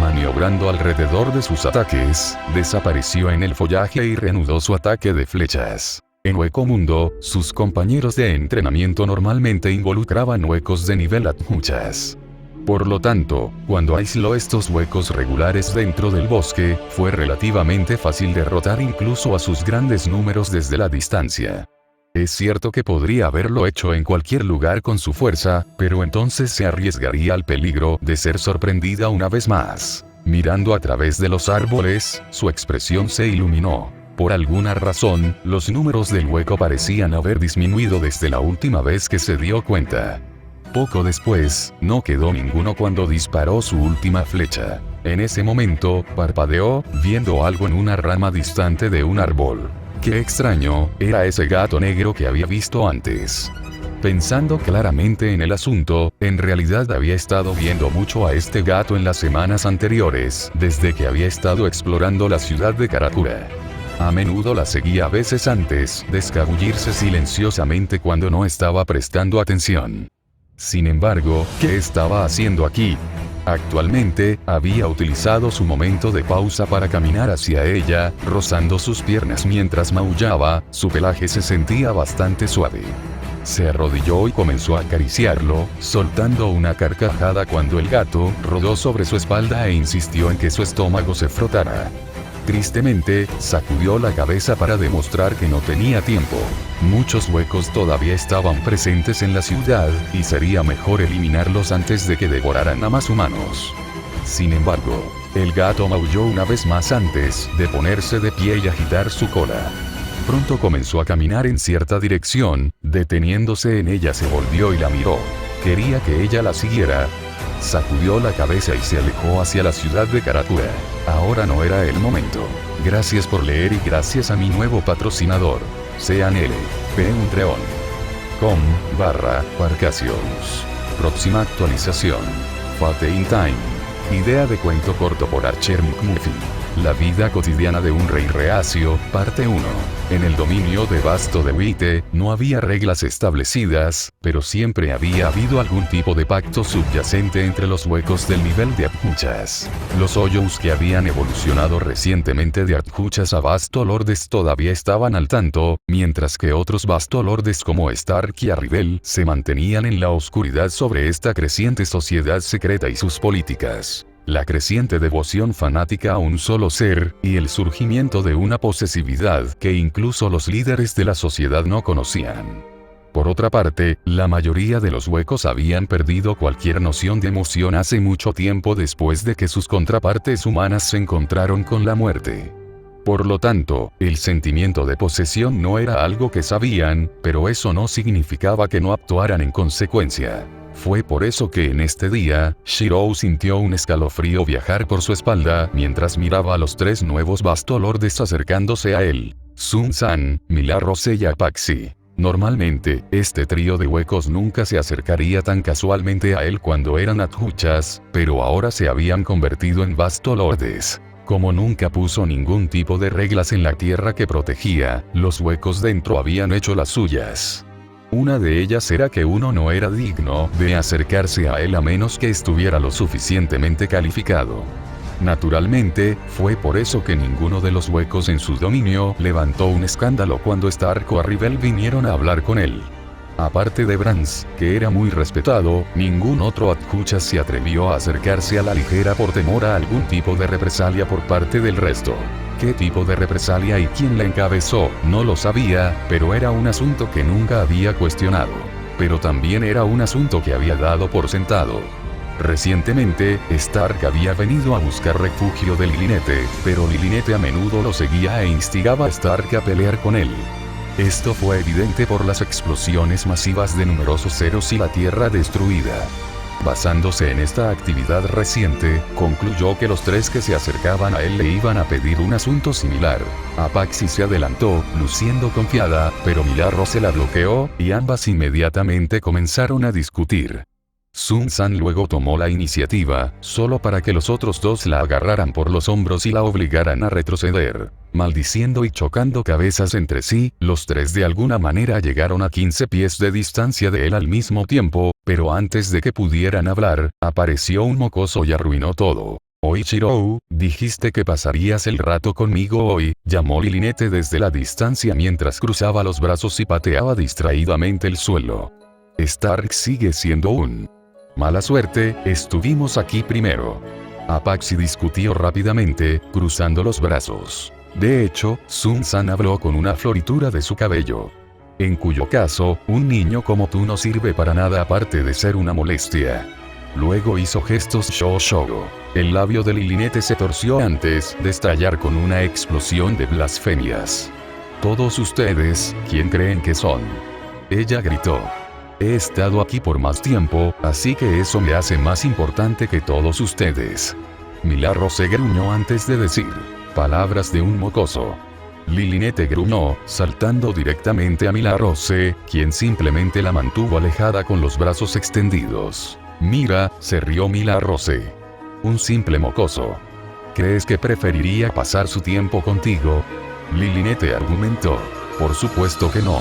Maniobrando alrededor de sus ataques, desapareció en el follaje y reanudó su ataque de flechas. En Hueco Mundo, sus compañeros de entrenamiento normalmente involucraban huecos de nivel muchas. Por lo tanto, cuando aisló estos huecos regulares dentro del bosque, fue relativamente fácil derrotar incluso a sus grandes números desde la distancia. Es cierto que podría haberlo hecho en cualquier lugar con su fuerza, pero entonces se arriesgaría al peligro de ser sorprendida una vez más. Mirando a través de los árboles, su expresión se iluminó. Por alguna razón, los números del hueco parecían haber disminuido desde la última vez que se dio cuenta. Poco después, no quedó ninguno cuando disparó su última flecha. En ese momento, parpadeó, viendo algo en una rama distante de un árbol. ¡Qué extraño! Era ese gato negro que había visto antes. Pensando claramente en el asunto, en realidad había estado viendo mucho a este gato en las semanas anteriores, desde que había estado explorando la ciudad de Karakura. A menudo la seguía a veces antes de escabullirse silenciosamente cuando no estaba prestando atención. Sin embargo, ¿qué estaba haciendo aquí? Actualmente, había utilizado su momento de pausa para caminar hacia ella, rozando sus piernas mientras maullaba. Su pelaje se sentía bastante suave. Se arrodilló y comenzó a acariciarlo, soltando una carcajada cuando el gato rodó sobre su espalda e insistió en que su estómago se frotara. Tristemente, sacudió la cabeza para demostrar que no tenía tiempo. Muchos huecos todavía estaban presentes en la ciudad, y sería mejor eliminarlos antes de que devoraran a más humanos. Sin embargo, el gato maulló una vez más antes de ponerse de pie y agitar su cola. Pronto comenzó a caminar en cierta dirección, deteniéndose en ella se volvió y la miró. Quería que ella la siguiera. Sacudió la cabeza y se alejó hacia la ciudad de Karakura. Ahora no era el momento. Gracias por leer y gracias a mi nuevo patrocinador. Sean patreon.com/Parcacios. Próxima actualización. Fate in Time. Idea de cuento corto por Archer McMurphy. La vida cotidiana de un rey reacio, parte 1. En el dominio de Basto de Wite, no había reglas establecidas, pero siempre había habido algún tipo de pacto subyacente entre los huecos del nivel de Adjuchas. Los Hoyos que habían evolucionado recientemente de Adjuchas a Basto Lordes todavía estaban al tanto, mientras que otros Basto Lordes como Stark y Arribel se mantenían en la oscuridad sobre esta creciente sociedad secreta y sus políticas. La creciente devoción fanática a un solo ser, y el surgimiento de una posesividad que incluso los líderes de la sociedad no conocían. Por otra parte, la mayoría de los huecos habían perdido cualquier noción de emoción hace mucho tiempo después de que sus contrapartes humanas se encontraron con la muerte. Por lo tanto, el sentimiento de posesión no era algo que sabían, pero eso no significaba que no actuaran en consecuencia. Fue por eso que en este día, Shirou sintió un escalofrío viajar por su espalda mientras miraba a los tres nuevos Bastolordes acercándose a él. Sun-san, Millarrose y Apaxi. Normalmente, este trío de huecos nunca se acercaría tan casualmente a él cuando eran adjuchas, pero ahora se habían convertido en Bastolordes. Como nunca puso ningún tipo de reglas en la tierra que protegía, los huecos dentro habían hecho las suyas. Una de ellas era que uno no era digno de acercarse a él a menos que estuviera lo suficientemente calificado. Naturalmente, fue por eso que ninguno de los huecos en su dominio levantó un escándalo cuando Stark o Arribel vinieron a hablar con él. Aparte de Brans, que era muy respetado, ningún otro adjucha se atrevió a acercarse a la ligera por temor a algún tipo de represalia por parte del resto. ¿Qué tipo de represalia y quién la encabezó? No lo sabía, pero era un asunto que nunca había cuestionado. Pero también era un asunto que había dado por sentado. Recientemente, Stark había venido a buscar refugio de Lilinete, pero Lilinete a menudo lo seguía e instigaba a Stark a pelear con él. Esto fue evidente por las explosiones masivas de numerosos ceros y la tierra destruida. Basándose en esta actividad reciente, concluyó que los tres que se acercaban a él le iban a pedir un asunto similar. Apaxi se adelantó, luciendo confiada, pero Millarrose la bloqueó, y ambas inmediatamente comenzaron a discutir. Sun-san luego tomó la iniciativa, solo para que los otros dos la agarraran por los hombros y la obligaran a retroceder. Maldiciendo y chocando cabezas entre sí, los tres de alguna manera llegaron a 15 pies de distancia de él al mismo tiempo, pero antes de que pudieran hablar, apareció un mocoso y arruinó todo. Oichiro, dijiste que pasarías el rato conmigo hoy, llamó Lilinete desde la distancia mientras cruzaba los brazos y pateaba distraídamente el suelo. Stark sigue siendo un... Mala suerte, estuvimos aquí primero. Apaxi discutió rápidamente, cruzando los brazos. De hecho, Sun-san habló con una floritura de su cabello. En cuyo caso, un niño como tú no sirve para nada aparte de ser una molestia. Luego hizo gestos shōshō. El labio de Lilinette se torció antes de estallar con una explosión de blasfemias. «Todos ustedes, ¿quién creen que son?», ella gritó. «He estado aquí por más tiempo, así que eso me hace más importante que todos ustedes». Milagros gruñó antes de decir palabras de un mocoso. Lilinette gruñó, saltando directamente a Milagros, quien simplemente la mantuvo alejada con los brazos extendidos. «Mira», se rió Milagros. «Un simple mocoso. ¿Crees que preferiría pasar su tiempo contigo?», Lilinette argumentó. «Por supuesto que no.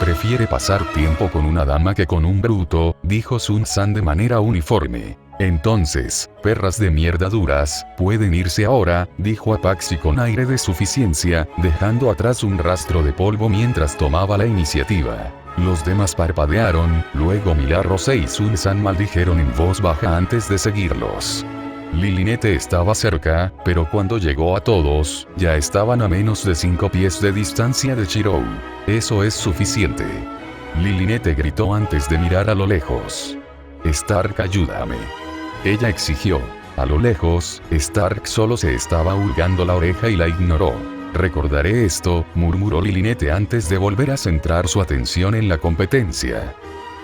Prefiere pasar tiempo con una dama que con un bruto», dijo Sun-san de manera uniforme. «Entonces, perras de mierda duras, pueden irse ahora», dijo Apache con aire de suficiencia, dejando atrás un rastro de polvo mientras tomaba la iniciativa. Los demás parpadearon, luego Milagros y Sun-san maldijeron en voz baja antes de seguirlos. Lilinette estaba cerca, pero cuando llegó a todos, ya estaban a menos de 5 pies de distancia de Shirou. «Eso es suficiente», Lilinette gritó antes de mirar a lo lejos. «Stark, ayúdame», ella exigió. A lo lejos, Stark solo se estaba hurgando la oreja y la ignoró. «Recordaré esto», murmuró Lilinette antes de volver a centrar su atención en la competencia.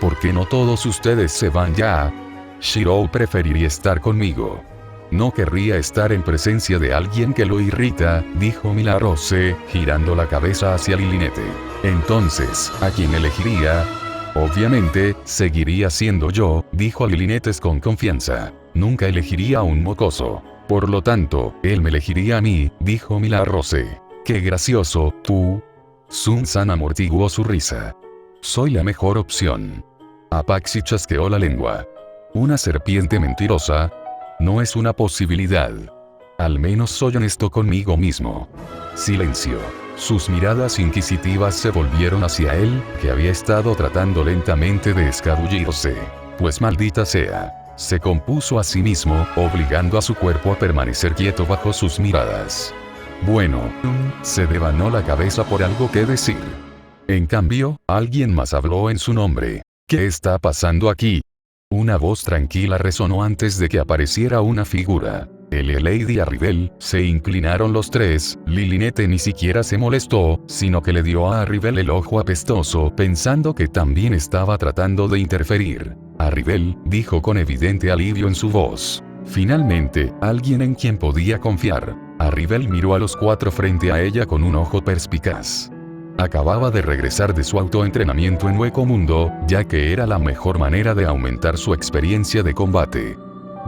«¿Por qué no todos ustedes se van ya? Shirou preferiría estar conmigo. No querría estar en presencia de alguien que lo irrita», dijo Milagros, girando la cabeza hacia Lilinette. «Entonces, ¿a quién elegiría?». «Obviamente, seguiría siendo yo», dijo Lilinette con confianza. «Nunca elegiría a un mocoso. Por lo tanto, él me elegiría a mí», dijo Milagros. «Qué gracioso, tú». Sun-san amortiguó su risa. «Soy la mejor opción». Apache chasqueó la lengua. «¿Una serpiente mentirosa? No es una posibilidad. Al menos soy honesto conmigo mismo». Silencio. Sus miradas inquisitivas se volvieron hacia él, que había estado tratando lentamente de escabullirse. «Pues maldita sea», se compuso a sí mismo, obligando a su cuerpo a permanecer quieto bajo sus miradas. «Bueno», se devanó la cabeza por algo que decir. En cambio, alguien más habló en su nombre. «¿Qué está pasando aquí?». Una voz tranquila resonó antes de que apareciera una figura. Él y Lady Arribel se inclinaron los tres. Lilinette ni siquiera se molestó, sino que le dio a Arribel el ojo apestoso, pensando que también estaba tratando de interferir. «Arribel», dijo con evidente alivio en su voz. Finalmente, alguien en quien podía confiar. Arribel miró a los cuatro frente a ella con un ojo perspicaz. Acababa de regresar de su autoentrenamiento en Hueco Mundo, ya que era la mejor manera de aumentar su experiencia de combate.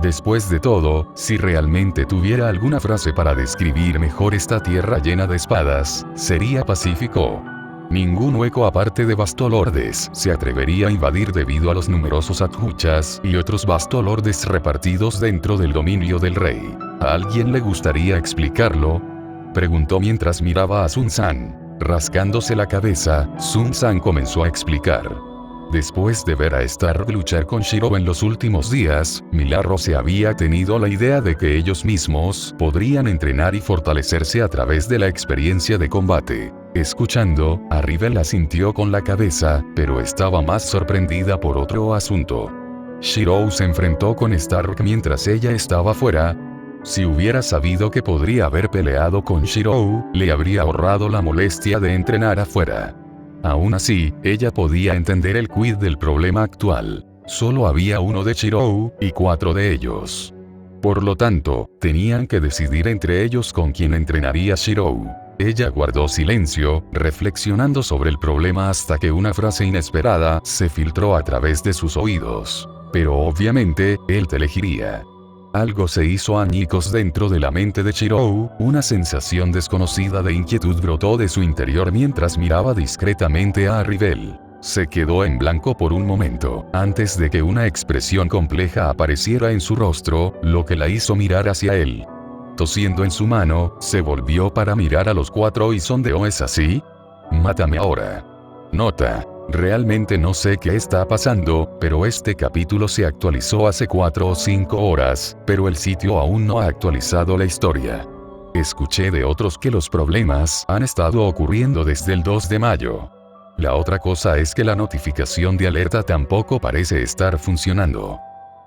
Después de todo, si realmente tuviera alguna frase para describir mejor esta tierra llena de espadas, sería pacífico. Ningún hueco aparte de Bastolordes se atrevería a invadir debido a los numerosos Adjuchas y otros Bastolordes repartidos dentro del dominio del rey. ¿A alguien le gustaría explicarlo?, preguntó mientras miraba a Sun-san. Rascándose la cabeza, Sun-san comenzó a explicar. Después de ver a Stark luchar con Shirou en los últimos días, Milagros se había tenido la idea de que ellos mismos podrían entrenar y fortalecerse a través de la experiencia de combate. Escuchando, Arribel asintió con la cabeza, pero estaba más sorprendida por otro asunto. Shirou se enfrentó con Stark mientras ella estaba fuera. Si hubiera sabido que podría haber peleado con Shirou, le habría ahorrado la molestia de entrenar afuera. Aún así, ella podía entender el quid del problema actual. Solo había uno de Shirou, y 4 de ellos. Por lo tanto, tenían que decidir entre ellos con quién entrenaría Shirou. Ella guardó silencio, reflexionando sobre el problema hasta que una frase inesperada se filtró a través de sus oídos. «Pero obviamente, él te elegiría». Algo se hizo añicos dentro de la mente de Shirou, una sensación desconocida de inquietud brotó de su interior mientras miraba discretamente a Arribel. Se quedó en blanco por un momento, antes de que una expresión compleja apareciera en su rostro, lo que la hizo mirar hacia él. Tosiendo en su mano, se volvió para mirar a los 4 y sondeó. ¿Es así? Mátame ahora. Nota. Realmente no sé qué está pasando, pero este capítulo se actualizó hace 4 o 5 horas, pero el sitio aún no ha actualizado la historia. Escuché de otros que los problemas han estado ocurriendo desde el 2 de mayo. La otra cosa es que la notificación de alerta tampoco parece estar funcionando.